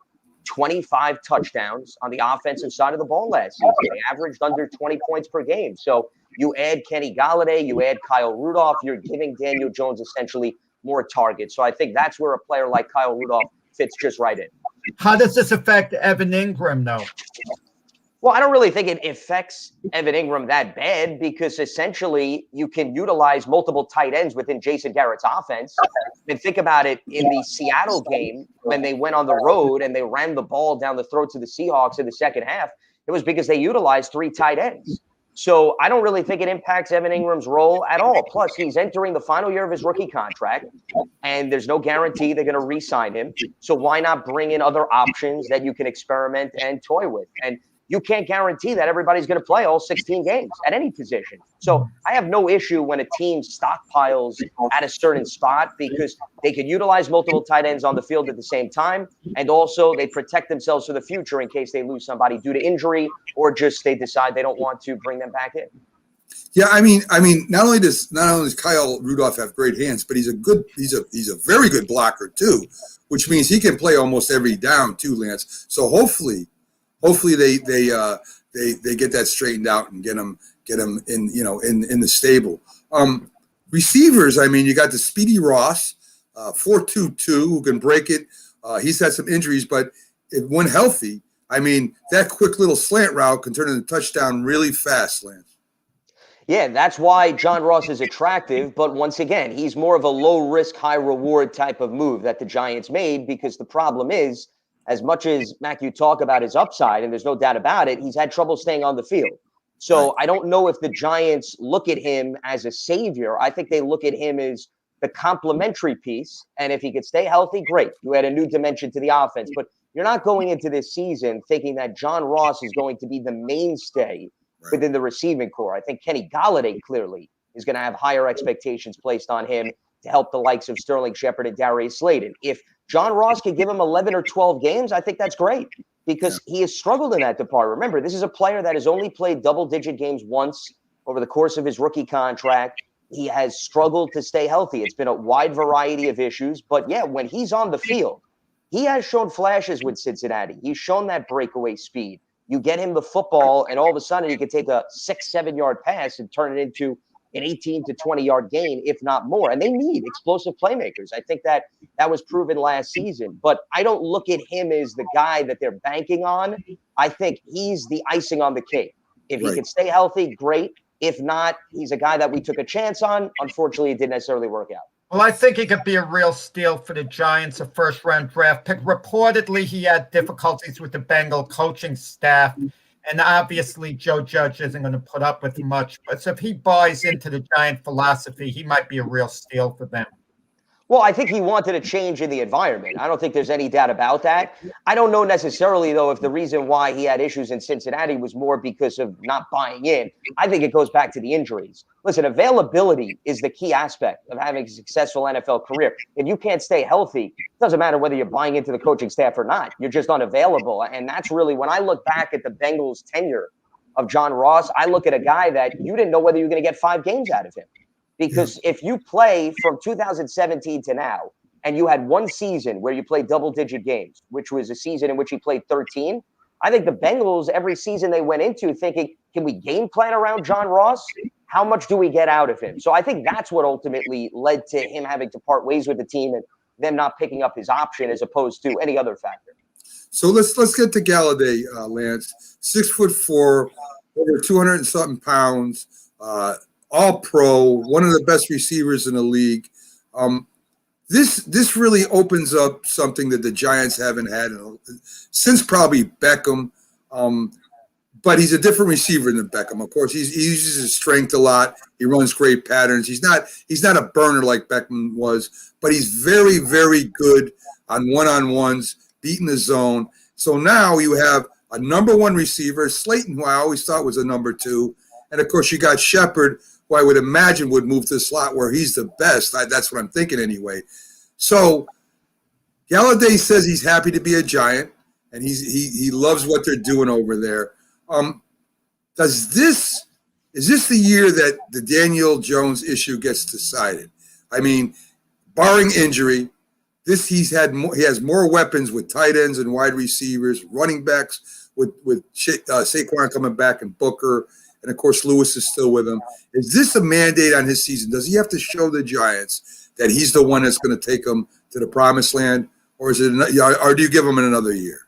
25 touchdowns on the offensive side of the ball last season. They averaged under 20 points per game. So you add Kenny Galladay, you add Kyle Rudolph, you're giving Daniel Jones essentially more targets. So I think that's where a player like Kyle Rudolph fits just right in. How does this affect Evan Ingram, though? Well, I don't really think it affects Evan Ingram that bad because essentially you can utilize multiple tight ends within Jason Garrett's offense. And think about it in the Seattle game when they went on the road and they ran the ball down the throats of the Seahawks in the second half. It was because they utilized three tight ends. So I don't really think it impacts Evan Ingram's role at all. Plus, he's entering the final year of his rookie contract, and there's no guarantee they're going to re-sign him. So why not bring in other options that you can experiment and toy with? And you can't guarantee that everybody's going to play all 16 games at any position. So I have no issue when a team stockpiles at a certain spot because they can utilize multiple tight ends on the field at the same time. And also they protect themselves for the future in case they lose somebody due to injury or just they decide they don't want to bring them back in. Yeah, I mean, not only does Kyle Rudolph have great hands, but he's a very good blocker too, which means he can play almost every down too, Lance. So hopefully they get that straightened out and get him in in the stable. Receivers, I mean, you got the Speedy Ross, 4.22, who can break it. He's had some injuries, but when healthy, I mean, that quick little slant route can turn into a touchdown really fast, Lance. Yeah, that's why John Ross is attractive. But once again, he's more of a low risk, high reward type of move that the Giants made because the problem is, as much as Mac, you talk about his upside, and there's no doubt about it, he's had trouble staying on the field. So I don't know if the Giants look at him as a savior. I think they look at him as the complementary piece. And if he could stay healthy, great. You add a new dimension to the offense. But you're not going into this season thinking that John Ross is going to be the mainstay within the receiving core. I think Kenny Golladay clearly is going to have higher expectations placed on him to help the likes of Sterling Shepard and Darius Slayton. If John Ross can give him 11 or 12 games, I think that's great because he has struggled in that department. Remember, this is a player that has only played double-digit games once over the course of his rookie contract. He has struggled to stay healthy. It's been a wide variety of issues. But, yeah, when he's on the field, he has shown flashes with Cincinnati. He's shown that breakaway speed. You get him the football, and all of a sudden he can take a 6-7 yard pass and turn it into an 18 to 20-yard gain, if not more. And they need explosive playmakers. I think that was proven last season. But I don't look at him as the guy that they're banking on. I think he's the icing on the cake. If he can stay healthy, great. If not, he's a guy that we took a chance on. Unfortunately, it didn't necessarily work out. Well, I think he could be a real steal for the Giants, a first-round draft pick. Reportedly, he had difficulties with the Bengal coaching staff, and obviously Joe Judge isn't going to put up with much. But so if he buys into the Giant philosophy, he might be a real steal for them. Well, I think he wanted a change in the environment. I don't think there's any doubt about that. I don't know necessarily, though, if the reason why he had issues in Cincinnati was more because of not buying in. I think it goes back to the injuries. Listen, availability is the key aspect of having a successful NFL career. If you can't stay healthy, it doesn't matter whether you're buying into the coaching staff or not. You're just unavailable. And that's really, when I look back at the Bengals' tenure of John Ross, I look at a guy that you didn't know whether you were going to get 5 games out of him. Because if you play from 2017 to now, and you had one season where you played double-digit games, which was a season in which he played 13, I think the Bengals, every season they went into thinking, can we game plan around John Ross? How much do we get out of him? So I think that's what ultimately led to him having to part ways with the team and them not picking up his option as opposed to any other factor. So let's get to Galladay, Lance. 6'4", over 200 and something pounds. All pro, one of the best receivers in the league. This really opens up something that the Giants haven't had since probably Beckham. But he's a different receiver than Beckham. Of course, he uses his strength a lot. He runs great patterns. He's not a burner like Beckham was, but he's very, very good on one-on-ones, beating the zone. So now you have a number 1 receiver, Slayton, who I always thought was a number 2, and of course you got Shepard, who I would imagine would move to the slot where he's the best. That's what I'm thinking anyway. So Galladay says he's happy to be a Giant, and he loves what they're doing over there. Is this the year that the Daniel Jones issue gets decided? I mean, barring injury, he has more weapons with tight ends and wide receivers, running backs with Saquon coming back and Booker. And, of course, Lewis is still with him. Is this a mandate on his season? Does he have to show the Giants that he's the one that's going to take them to the promised land? Or do you give him another year?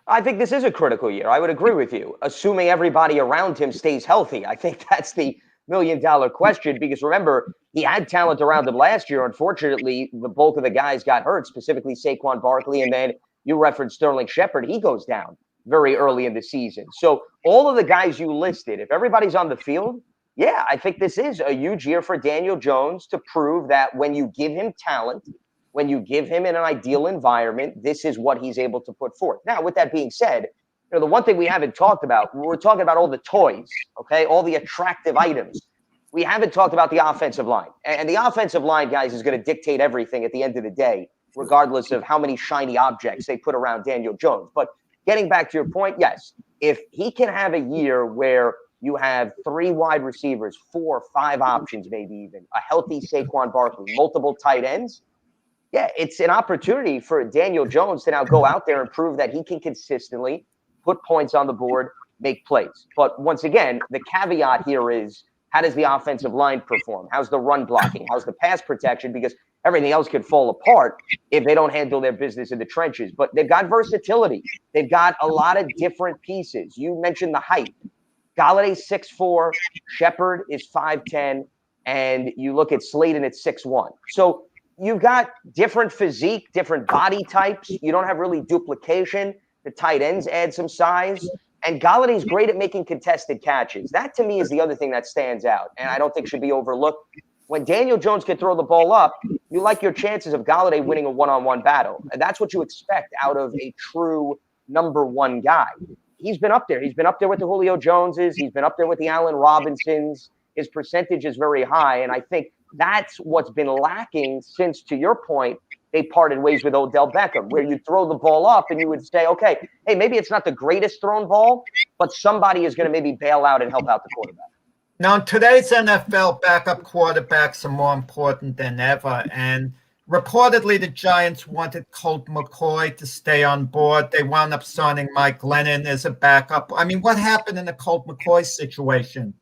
I think this is a critical year. I would agree with you, assuming everybody around him stays healthy. I think that's the million-dollar question because, remember, he had talent around him last year. Unfortunately, the bulk of the guys got hurt, specifically Saquon Barkley, and then you referenced Sterling Shepard. He goes down. very early in the season. So all of the guys you listed, if everybody's on the field, yeah, I think this is a huge year for Daniel Jones to prove that when you give him talent, when you give him an ideal environment, this is what he's able to put forth. Now, with that being said, the one thing we haven't talked about, we're talking about all the toys, okay, all the attractive items. We haven't talked about the offensive line. And the offensive line, guys, is going to dictate everything at the end of the day, regardless of how many shiny objects they put around Daniel Jones. But getting back to your point, yes, if he can have a year where you have 3 wide receivers, 4, 5 options, maybe even a healthy Saquon Barkley, multiple tight ends, yeah, it's an opportunity for Daniel Jones to now go out there and prove that he can consistently put points on the board, make plays. But once again, the caveat here is, how does the offensive line perform? How's the run blocking? How's the pass protection? Because everything else could fall apart if they don't handle their business in the trenches. But they've got versatility. They've got a lot of different pieces. You mentioned the height. Galladay's 6'4", Shepard is 5'10", and you look at Slayton at 6'1". So you've got different physique, different body types. You don't have really duplication. The tight ends add some size. And Galladay's great at making contested catches. That, to me, is the other thing that stands out, and I don't think should be overlooked. When Daniel Jones can throw the ball up, you like your chances of Galladay winning a one-on-one battle. And that's what you expect out of a true number one guy. He's been up there. He's been up there with the Julio Joneses. He's been up there with the Allen Robinsons. His percentage is very high, and I think that's what's been lacking since, to your point, they parted ways with Odell Beckham, where you throw the ball up and you would say, okay, hey, maybe it's not the greatest thrown ball, but somebody is going to maybe bail out and help out the quarterback. Now, in today's NFL, backup quarterbacks are more important than ever. And reportedly, the Giants wanted Colt McCoy to stay on board. They wound up signing Mike Glennon as a backup. I mean, what happened in the Colt McCoy situation?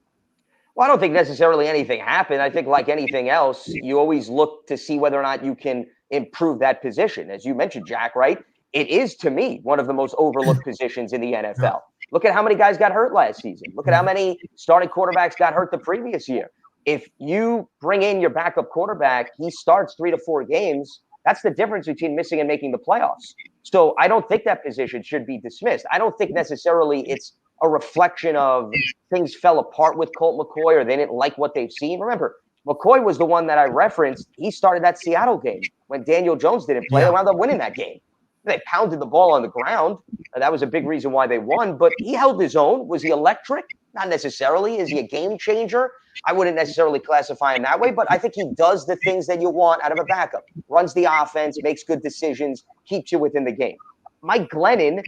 Well, I don't think necessarily anything happened. I think like anything else, you always look to see whether or not you can improve that position. As you mentioned, Jack, right? It is, to me, one of the most overlooked positions in the NFL. Look at how many guys got hurt last season. Look at how many starting quarterbacks got hurt the previous year. If you bring in your backup quarterback, he starts 3 to 4 games. That's the difference between missing and making the playoffs. So I don't think that position should be dismissed. I don't think necessarily it's a reflection of things fell apart with Colt McCoy or they didn't like what they've seen. Remember, McCoy was the one that I referenced. He started that Seattle game when Daniel Jones didn't play. They wound up winning that game. They pounded the ball on the ground. That was a big reason why they won. But he held his own. Was he electric? Not necessarily. Is he a game changer? I wouldn't necessarily classify him that way. But I think he does the things that you want out of a backup. Runs the offense, makes good decisions, keeps you within the game. Mike Glennon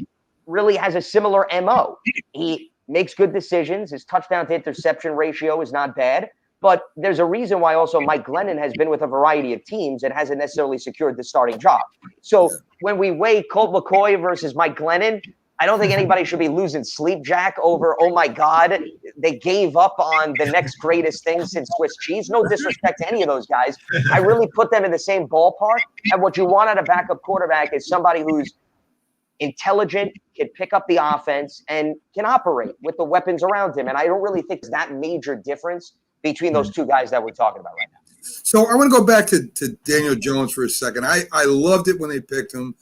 really has a similar MO. He makes good decisions. His touchdown to interception ratio is not bad. But there's a reason why also Mike Glennon has been with a variety of teams and hasn't necessarily secured the starting job. So when we weigh Colt McCoy versus Mike Glennon, I don't think anybody should be losing sleep, Jack, over, oh my God, they gave up on the next greatest thing since Swiss cheese. No disrespect to any of those guys. I really put them in the same ballpark. And what you want out of backup quarterback is somebody who's intelligent, can pick up the offense, and can operate with the weapons around him. And I don't really think it's that major difference between those two guys that we're talking about right now. So I want to go back to Daniel Jones for a second. I loved it when they picked him.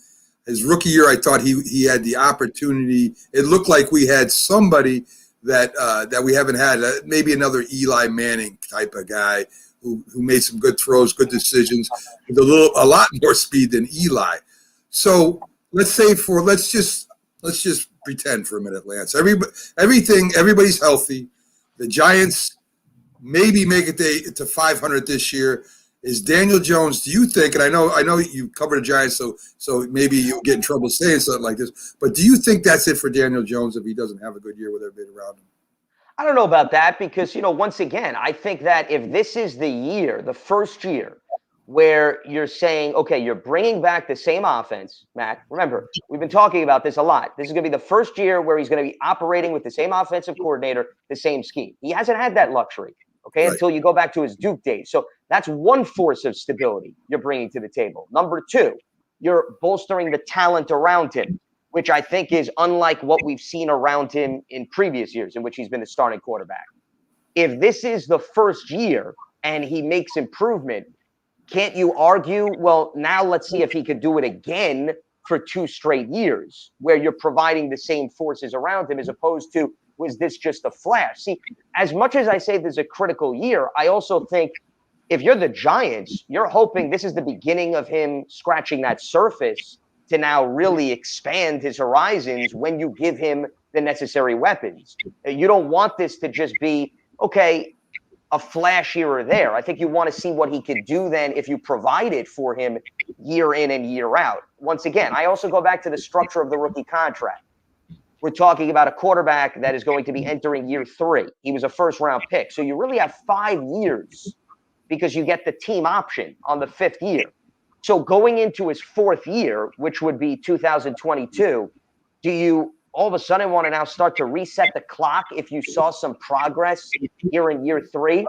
His rookie year, I thought he had the opportunity. It looked like we had somebody that we haven't had, maybe another Eli Manning type of guy who made some good throws, good decisions, with a lot more speed than Eli. So let's just pretend for a minute, Lance. Everybody's healthy. The Giants maybe make it to 500 this year. Is Daniel Jones, do you think, and I know you covered the Giants, so maybe you'll get in trouble saying something like this, but do you think that's it for Daniel Jones if he doesn't have a good year with everybody around him? I don't know about that because, once again, I think that if this is the first year where you're saying, okay, you're bringing back the same offense, Matt, remember, we've been talking about this a lot. This is going to be the first year where he's going to be operating with the same offensive coordinator, the same scheme. He hasn't had that luxury. Okay, right. Until you go back to his Duke days. So that's one force of stability you're bringing to the table. Number two, you're bolstering the talent around him, which I think is unlike what we've seen around him in previous years in which he's been the starting quarterback. If this is the first year and he makes improvement, can't you argue, well, now let's see if he could do it again for 2 straight years, where you're providing the same forces around him, as opposed to, was this just a flash? See, as much as I say this is a critical year, I also think if you're the Giants, you're hoping this is the beginning of him scratching that surface to now really expand his horizons when you give him the necessary weapons. You don't want this to just be, okay, a flash here or there. I think you want to see what he could do then if you provide it for him year in and year out. Once again, I also go back to the structure of the rookie contract. We're talking about a quarterback that is going to be entering year 3. He was a first-round pick. So you really have 5 years because you get the team option on the 5th year. So going into his 4th year, which would be 2022, do you all of a sudden want to now start to reset the clock if you saw some progress here in year 3?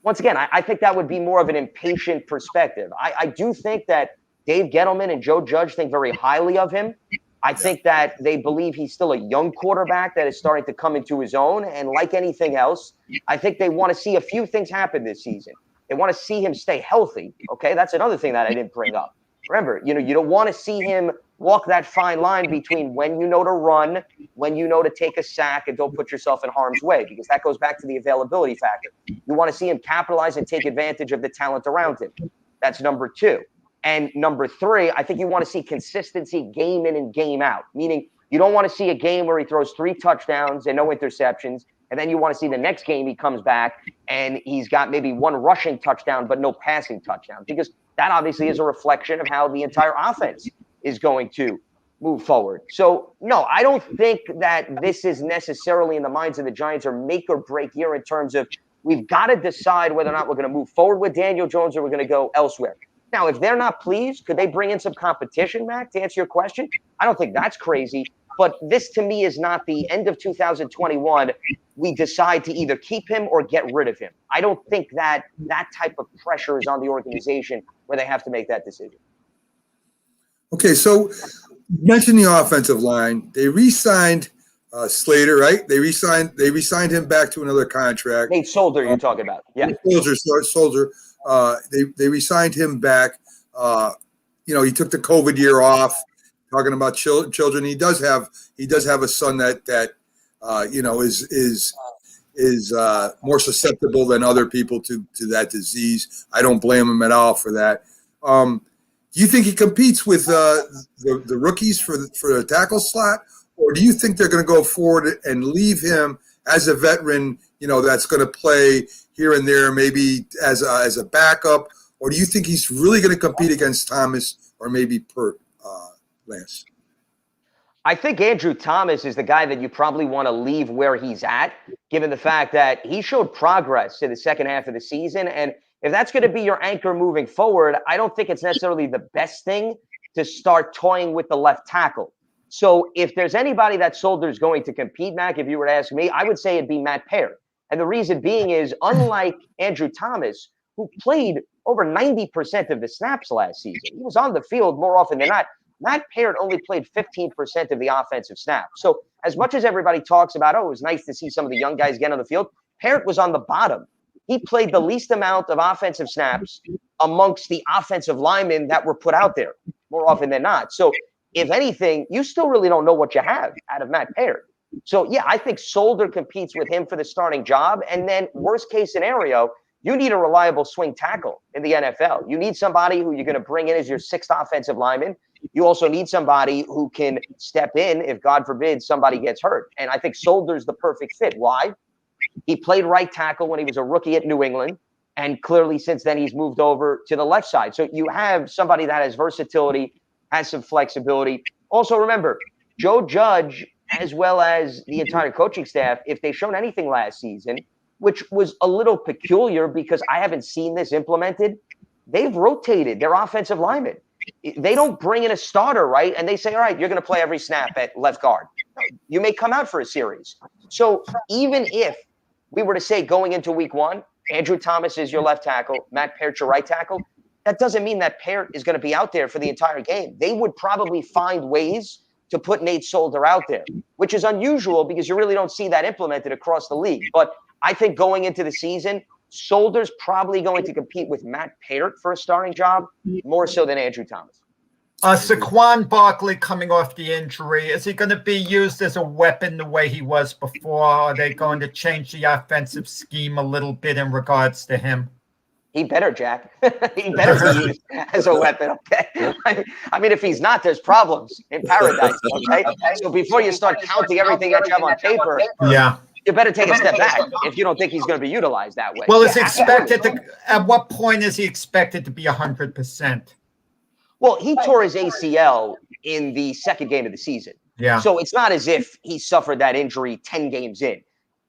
Once again, I think that would be more of an impatient perspective. I do think that Dave Gettleman and Joe Judge think very highly of him. I think that they believe he's still a young quarterback that is starting to come into his own. And like anything else, I think they want to see a few things happen this season. They want to see him stay healthy. Okay, that's another thing that I didn't bring up. Remember, you don't want to see him walk that fine line between when you know to run, when you know to take a sack, and don't put yourself in harm's way, because that goes back to the availability factor. You want to see him capitalize and take advantage of the talent around him. That's number 2. And number 3, I think you want to see consistency game in and game out, meaning you don't want to see a game where he throws 3 touchdowns and no interceptions, and then you want to see the next game he comes back and he's got maybe 1 rushing touchdown but no passing touchdown, because that obviously is a reflection of how the entire offense is going to move forward. So, no, I don't think that this is necessarily in the minds of the Giants or make or break year in terms of we've got to decide whether or not we're going to move forward with Daniel Jones or we're going to go elsewhere. Now, if they're not pleased, could they bring in some competition, Mac, to answer your question? I don't think that's crazy. But this, to me, is not the end of 2021. We decide to either keep him or get rid of him. I don't think that type of pressure is on the organization where they have to make that decision. Okay, so you mentioned the offensive line. They re-signed Slater, right? They re-signed him back to another contract. Nate Solder, you're talking about. Yeah. Soldier. They re-signed him back. He took the COVID year off. Talking about children, he does have a son that is more susceptible than other people to that disease. I don't blame him at all for that. Do you think he competes with the rookies for the tackle slot, or do you think they're going to go forward and leave him as a veteran? That's going to play here and there, maybe as a backup, or do you think he's really going to compete against Thomas or maybe Pert? Lance? I think Andrew Thomas is the guy that you probably want to leave where he's at, given the fact that he showed progress in the second half of the season. And if that's going to be your anchor moving forward, I don't think it's necessarily the best thing to start toying with the left tackle. So if there's anybody that Solder's going to compete, Mac, if you were to ask me, I would say it'd be Matt Peart. And the reason being is, unlike Andrew Thomas, who played over 90% of the snaps last season, he was on the field more often than not. Matt Peart only played 15% of the offensive snaps. So as much as everybody talks about, it was nice to see some of the young guys get on the field, Peart was on the bottom. He played the least amount of offensive snaps amongst the offensive linemen that were put out there more often than not. So if anything, you still really don't know what you have out of Matt Peart. So, yeah, I think Solder competes with him for the starting job. And then worst case scenario, you need a reliable swing tackle in the NFL. You need somebody who you're going to bring in as your 6th offensive lineman. You also need somebody who can step in if, God forbid, somebody gets hurt. And I think Solder's the perfect fit. Why? He played right tackle when he was a rookie at New England. And clearly since then he's moved over to the left side. So you have somebody that has versatility, has some flexibility. Also remember, Joe Judge, as well as the entire coaching staff, if they've shown anything last season, which was a little peculiar because I haven't seen this implemented, they've rotated their offensive linemen. They don't bring in a starter, right? And they say, all right, you're going to play every snap at left guard. You may come out for a series. So even if we were to say going into week 1, Andrew Thomas is your left tackle, Matt Peart your right tackle, that doesn't mean that Peart is going to be out there for the entire game. They would probably find ways to put Nate Solder out there, which is unusual because you really don't see that implemented across the league. But I think going into the season, Solder's probably going to compete with Matt Peart for a starting job more so than Andrew Thomas. Saquon Barkley coming off the injury, is he going to be used as a weapon the way he was before? Are they going to change the offensive scheme a little bit in regards to him? He better, Jack. He better be used as a weapon, okay? I mean, if he's not, there's problems in paradise, okay? So before you start counting everything that you have on paper, you better take a step back if you don't think he's going to be utilized that way. Well, is he expected to, at what point is he expected to be 100%? Well, he tore his ACL in the second game of the season. Yeah. So it's not as if he suffered that injury 10 games in.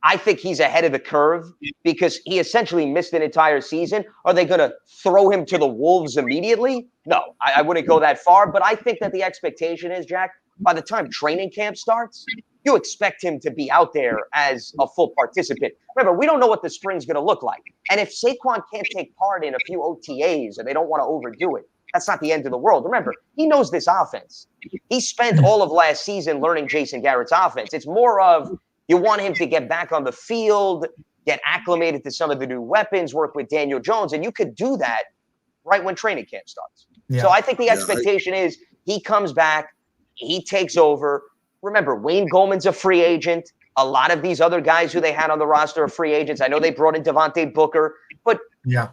I think he's ahead of the curve because he essentially missed an entire season. Are they going to throw him to the wolves immediately? No, I wouldn't go that far. But I think that the expectation is, Jack, by the time training camp starts, you expect him to be out there as a full participant. Remember, we don't know what the spring's going to look like. And if Saquon can't take part in a few OTAs or they don't want to overdo it, that's not the end of the world. Remember, he knows this offense. He spent all of last season learning Jason Garrett's offense. It's more of you want him to get back on the field, get acclimated to some of the new weapons, work with Daniel Jones, and you could do that right when training camp starts. Yeah. So I think the expectation is he comes back, he takes over. Remember, Wayne Goldman's a free agent. A lot of these other guys who they had on the roster are free agents. I know they brought in Devontae Booker, but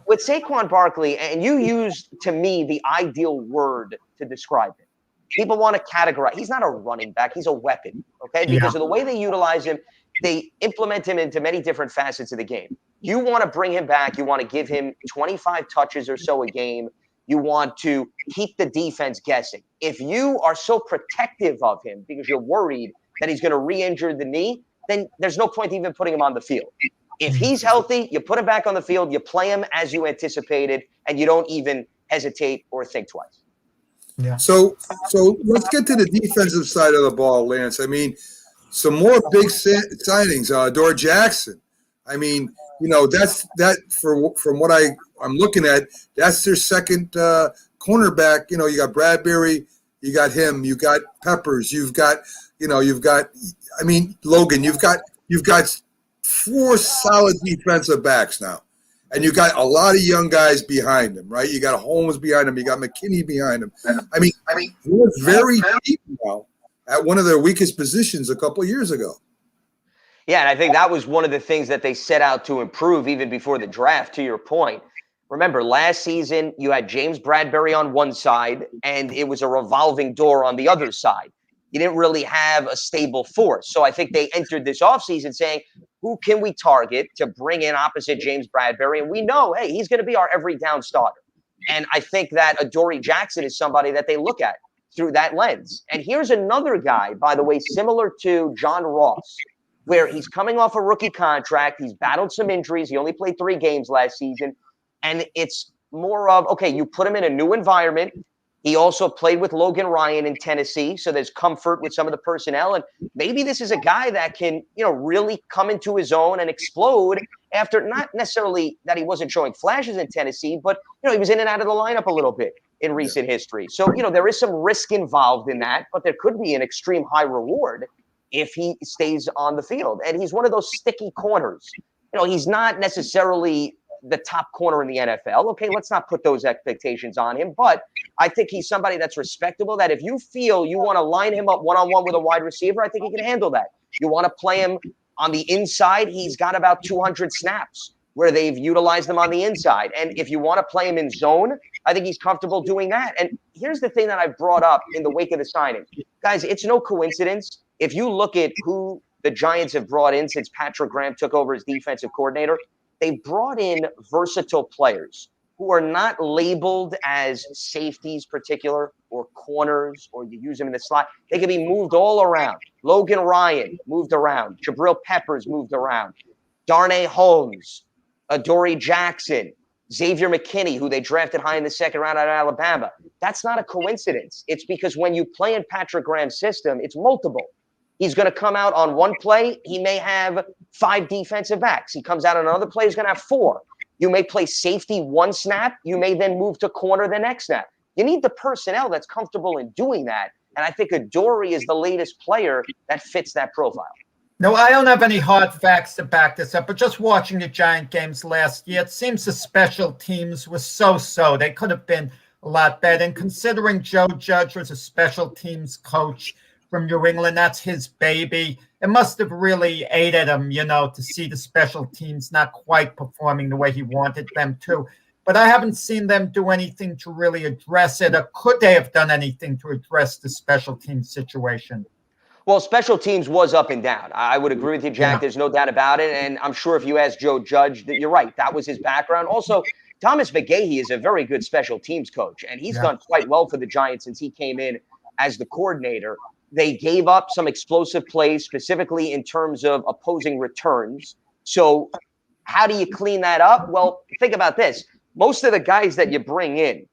with Saquon Barkley, and you used, to me, the ideal word to describe him. People want to categorize. He's not a running back. He's a weapon, okay? Because of the way they utilize him, they implement him into many different facets of the game. You want to bring him back. You want to give him 25 touches or so a game. You want to keep the defense guessing. If you are so protective of him because you're worried that he's going to re-injure the knee, then there's no point even putting him on the field. If he's healthy, you put him back on the field, you play him as you anticipated, and you don't even hesitate or think twice. Yeah. So let's get to the defensive side of the ball, Lance. I mean, some more big signings. Adoree Jackson. I mean, that's from what I'm looking at, that's their second cornerback. You got Bradbury, you got him, you got Peppers, you've got Logan. You've got 4 solid defensive backs now. And you got a lot of young guys behind him, right? You got Holmes behind him. You got McKinney behind him. I mean, we're very deep now at one of their weakest positions a couple of years ago. Yeah, and I think that was one of the things that they set out to improve even before the draft, to your point. Remember, last season, you had James Bradbury on one side, and it was a revolving door on the other side. You didn't really have a stable force. So I think they entered this offseason saying, who can we target to bring in opposite James Bradbury? And we know, hey, he's going to be our every down starter. And I think that Adoree Jackson is somebody that they look at through that lens. And here's another guy, by the way, similar to John Ross, where he's coming off a rookie contract. He's battled some injuries. He only played 3 games last season. And it's more of, okay, you put him in a new environment. He also played with Logan Ryan in Tennessee, so there's comfort with some of the personnel. And maybe this is a guy that can, really come into his own and explode after, not necessarily that he wasn't showing flashes in Tennessee, but, he was in and out of the lineup a little bit in recent history. So, there is some risk involved in that, but there could be an extreme high reward if he stays on the field. And he's one of those sticky corners. He's not necessarily the top corner in the NFL. Okay, let's not put those expectations on him, but I think he's somebody that's respectable, that if you feel you want to line him up one-on-one with a wide receiver, I think he can handle that. You want to play him on the inside, he's got about 200 snaps where they've utilized him on the inside. And if you want to play him in zone, I think he's comfortable doing that. And here's the thing that I've brought up in the wake of the signing. Guys, it's no coincidence. If you look at who the Giants have brought in since Patrick Graham took over as defensive coordinator, they brought in versatile players who are not labeled as safeties particular or corners, or you use them in the slot. They can be moved all around. Logan Ryan moved around. Jabril Peppers moved around. Darnay Holmes, Adoree Jackson, Xavier McKinney, who they drafted high in the second round out of Alabama. That's not a coincidence. It's because when you play in Patrick Graham's system, it's multiple. He's going to come out on one play. He may have 5 defensive backs. He comes out on another play. He's going to have 4. You may play safety one snap. You may then move to corner the next snap. You need the personnel that's comfortable in doing that. And I think Adoree is the latest player that fits that profile. No, I don't have any hard facts to back this up, but just watching the Giant games last year, it seems the special teams were so-so. They could have been a lot better. And considering Joe Judge was a special teams coach from New England, that's his baby. It must have really aided him, to see the special teams not quite performing the way he wanted them to. But I haven't seen them do anything to really address it. Or could they have done anything to address the special teams situation? Well, special teams was up and down. I would agree with you, Jack. Yeah. There's no doubt about it. And I'm sure if you ask Joe Judge, that you're right. That was his background. Also, Thomas McGahee is a very good special teams coach, and he's done quite well for the Giants since he came in as the coordinator. They gave up some explosive plays, specifically in terms of opposing returns. So how do you clean that up? Well, think about this. Most of the guys that you bring in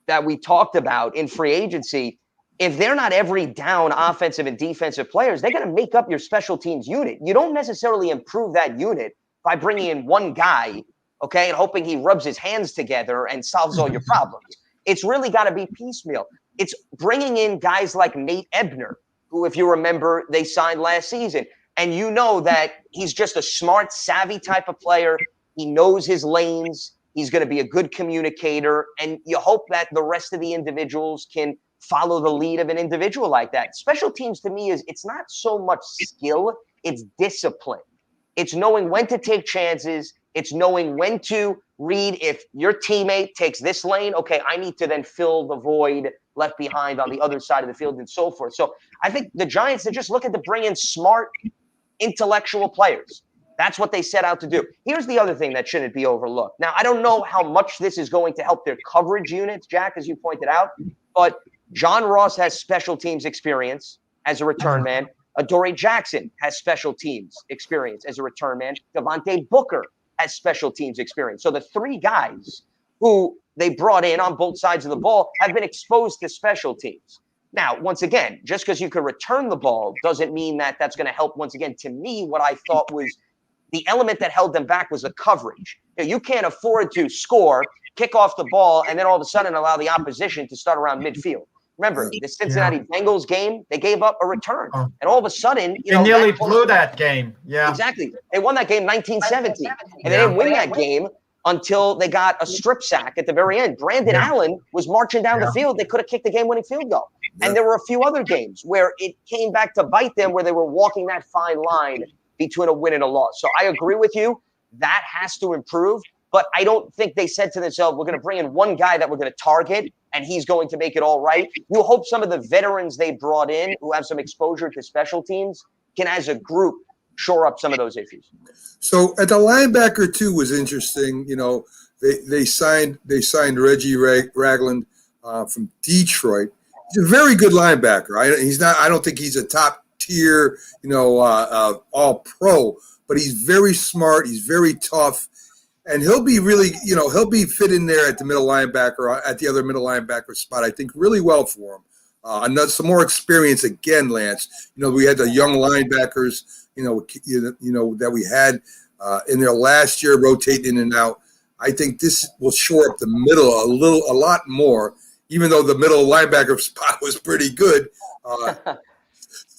that we talked about in free agency, if they're not every down offensive and defensive players, they're going to make up your special teams unit. You don't necessarily improve that unit by bringing in one guy, okay, and hoping he rubs his hands together and solves all your problems. It's really got to be piecemeal. It's bringing in guys like Nate Ebner, who, if you remember, they signed last season. And you know that he's just a smart, savvy type of player. He knows his lanes. He's going to be a good communicator. And you hope that the rest of the individuals can follow the lead of an individual like that. Special teams to me it's not so much skill, it's discipline. It's knowing when to take chances. It's knowing when to read if your teammate takes this lane, okay, I need to then fill the void left behind on the other side of the field and so forth. So I think the Giants are just looking to bring in smart, intellectual players. That's what they set out to do. Here's the other thing that shouldn't be overlooked. Now, I don't know how much this is going to help their coverage units, Jack, as you pointed out, but John Ross has special teams experience as a return man. Adoree Jackson has special teams experience as a return man. Devontae Booker has special teams experience. So the three guys who they brought in on both sides of the ball have been exposed to special teams. Now, once again, just because you can return the ball doesn't mean that that's going to help. Once again, to me, what I thought was the element that held them back was the coverage. You can't afford to score, kick off the ball, and then all of a sudden allow the opposition to start around midfield. Remember, the Cincinnati Bengals game, they gave up a return. And all of a sudden, they nearly blew that game. Yeah. Exactly. They won that game 19-17. And they didn't win that game until they got a strip sack at the very end. Brandon Allen was marching down the field. They could have kicked the game-winning field goal. And there were a few other games where it came back to bite them, where they were walking that fine line between a win and a loss. So I agree with you. That has to improve. But I don't think they said to themselves, we're going to bring in one guy that we're going to target, and he's going to make it all right. You hope some of the veterans they brought in who have some exposure to special teams can, as a group, shore up some of those issues. So at the linebacker, too, was interesting. They signed Reggie Ragland from Detroit. He's a very good linebacker. I don't think he's a top tier, all pro, but he's very smart. He's very tough. And he'll be really, he'll be fit in there at the middle linebacker, at the other middle linebacker spot, I think, really well for him. Some more experience again, Lance. We had the young linebackers, that we had in there last year, rotating in and out. I think this will shore up the middle a lot more, even though the middle linebacker spot was pretty good,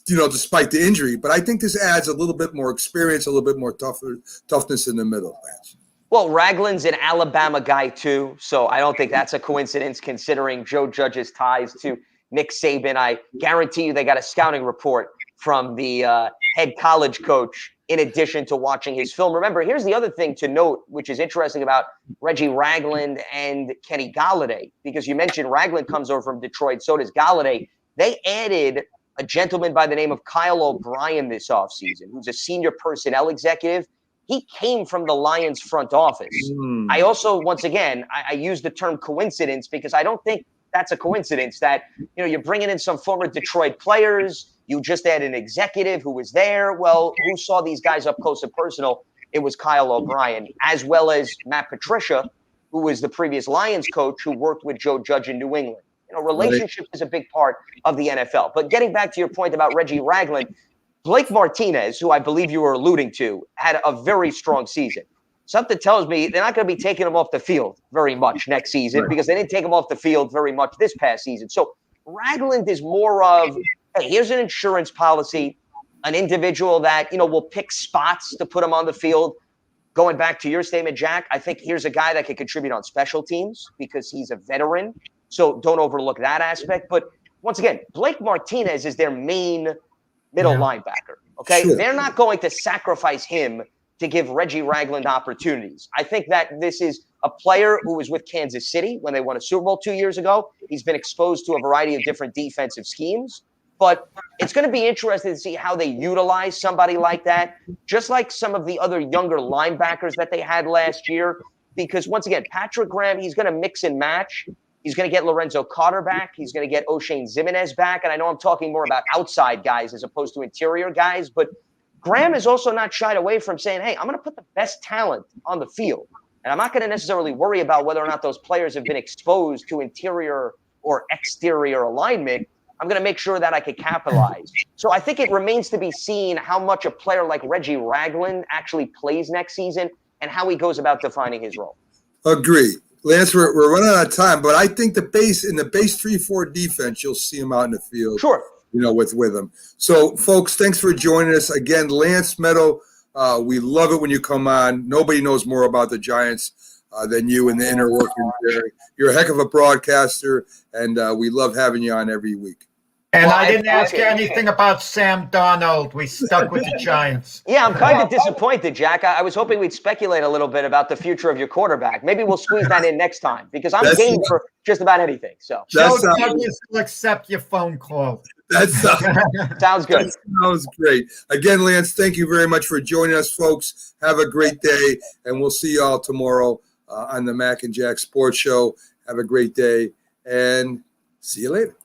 despite the injury. But I think this adds a little bit more experience, a little bit more toughness in the middle, Lance. Well, Ragland's an Alabama guy, too, so I don't think that's a coincidence considering Joe Judge's ties to Nick Saban. I guarantee you they got a scouting report from the head college coach in addition to watching his film. Remember, here's the other thing to note, which is interesting about Reggie Ragland and Kenny Golladay, because you mentioned Ragland comes over from Detroit, so does Golladay. They added a gentleman by the name of Kyle O'Brien this offseason, who's a senior personnel executive. He came from the Lions front office. I also, once again, I use the term coincidence because I don't think that's a coincidence that, you're bringing in some former Detroit players. You just had an executive who was there. Well, who saw these guys up close and personal? It was Kyle O'Brien, as well as Matt Patricia, who was the previous Lions coach who worked with Joe Judge in New England. Relationships is a big part of the NFL. But getting back to your point about Reggie Ragland, Blake Martinez, who I believe you were alluding to, had a very strong season. Something tells me they're not going to be taking him off the field very much next season because they didn't take him off the field very much this past season. So Ragland is more of, hey, here's an insurance policy, an individual that, will pick spots to put him on the field. going back to your statement, Jack, I think here's a guy that could contribute on special teams because he's a veteran. So don't overlook that aspect. But once again, Blake Martinez is their main middle linebacker. Okay. Sure. They're not going to sacrifice him to give Reggie Ragland opportunities. I think that this is a player who was with Kansas City when they won a Super Bowl 2 years ago. He's been exposed to a variety of different defensive schemes. But it's going to be interesting to see how they utilize somebody like that, just like some of the other younger linebackers that they had last year. Because once again, Patrick Graham, he's going to mix and match. He's going to get Lorenzo Carter back. He's going to get O'Shane Ximenez back. And I know I'm talking more about outside guys as opposed to interior guys. But Graham is also not shied away from saying, hey, I'm going to put the best talent on the field. And I'm not going to necessarily worry about whether or not those players have been exposed to interior or exterior alignment. I'm going to make sure that I could capitalize. So I think it remains to be seen how much a player like Reggie Ragland actually plays next season and how he goes about defining his role. Agree. Lance, we're running out of time, but I think in the base 3-4 defense, you'll see him out in the field. Sure. With him. So, folks, thanks for joining us. Again, Lance Meadow, we love it when you come on. Nobody knows more about the Giants than you and the inner workings there. You're a heck of a broadcaster, and we love having you on every week. And I didn't ask you anything about Sam Darnold. We stuck with the Giants. Yeah, I'm kind of disappointed, Jack. I was hoping we'd speculate a little bit about the future of your quarterback. Maybe we'll squeeze that in next time because I'm game for just about anything. So Joe Douglas will accept your phone call. Sounds good. That sounds great. Again, Lance, thank you very much for joining us, folks. Have a great day, and we'll see you all tomorrow on the Mac and Jack Sports Show. Have a great day, and see you later.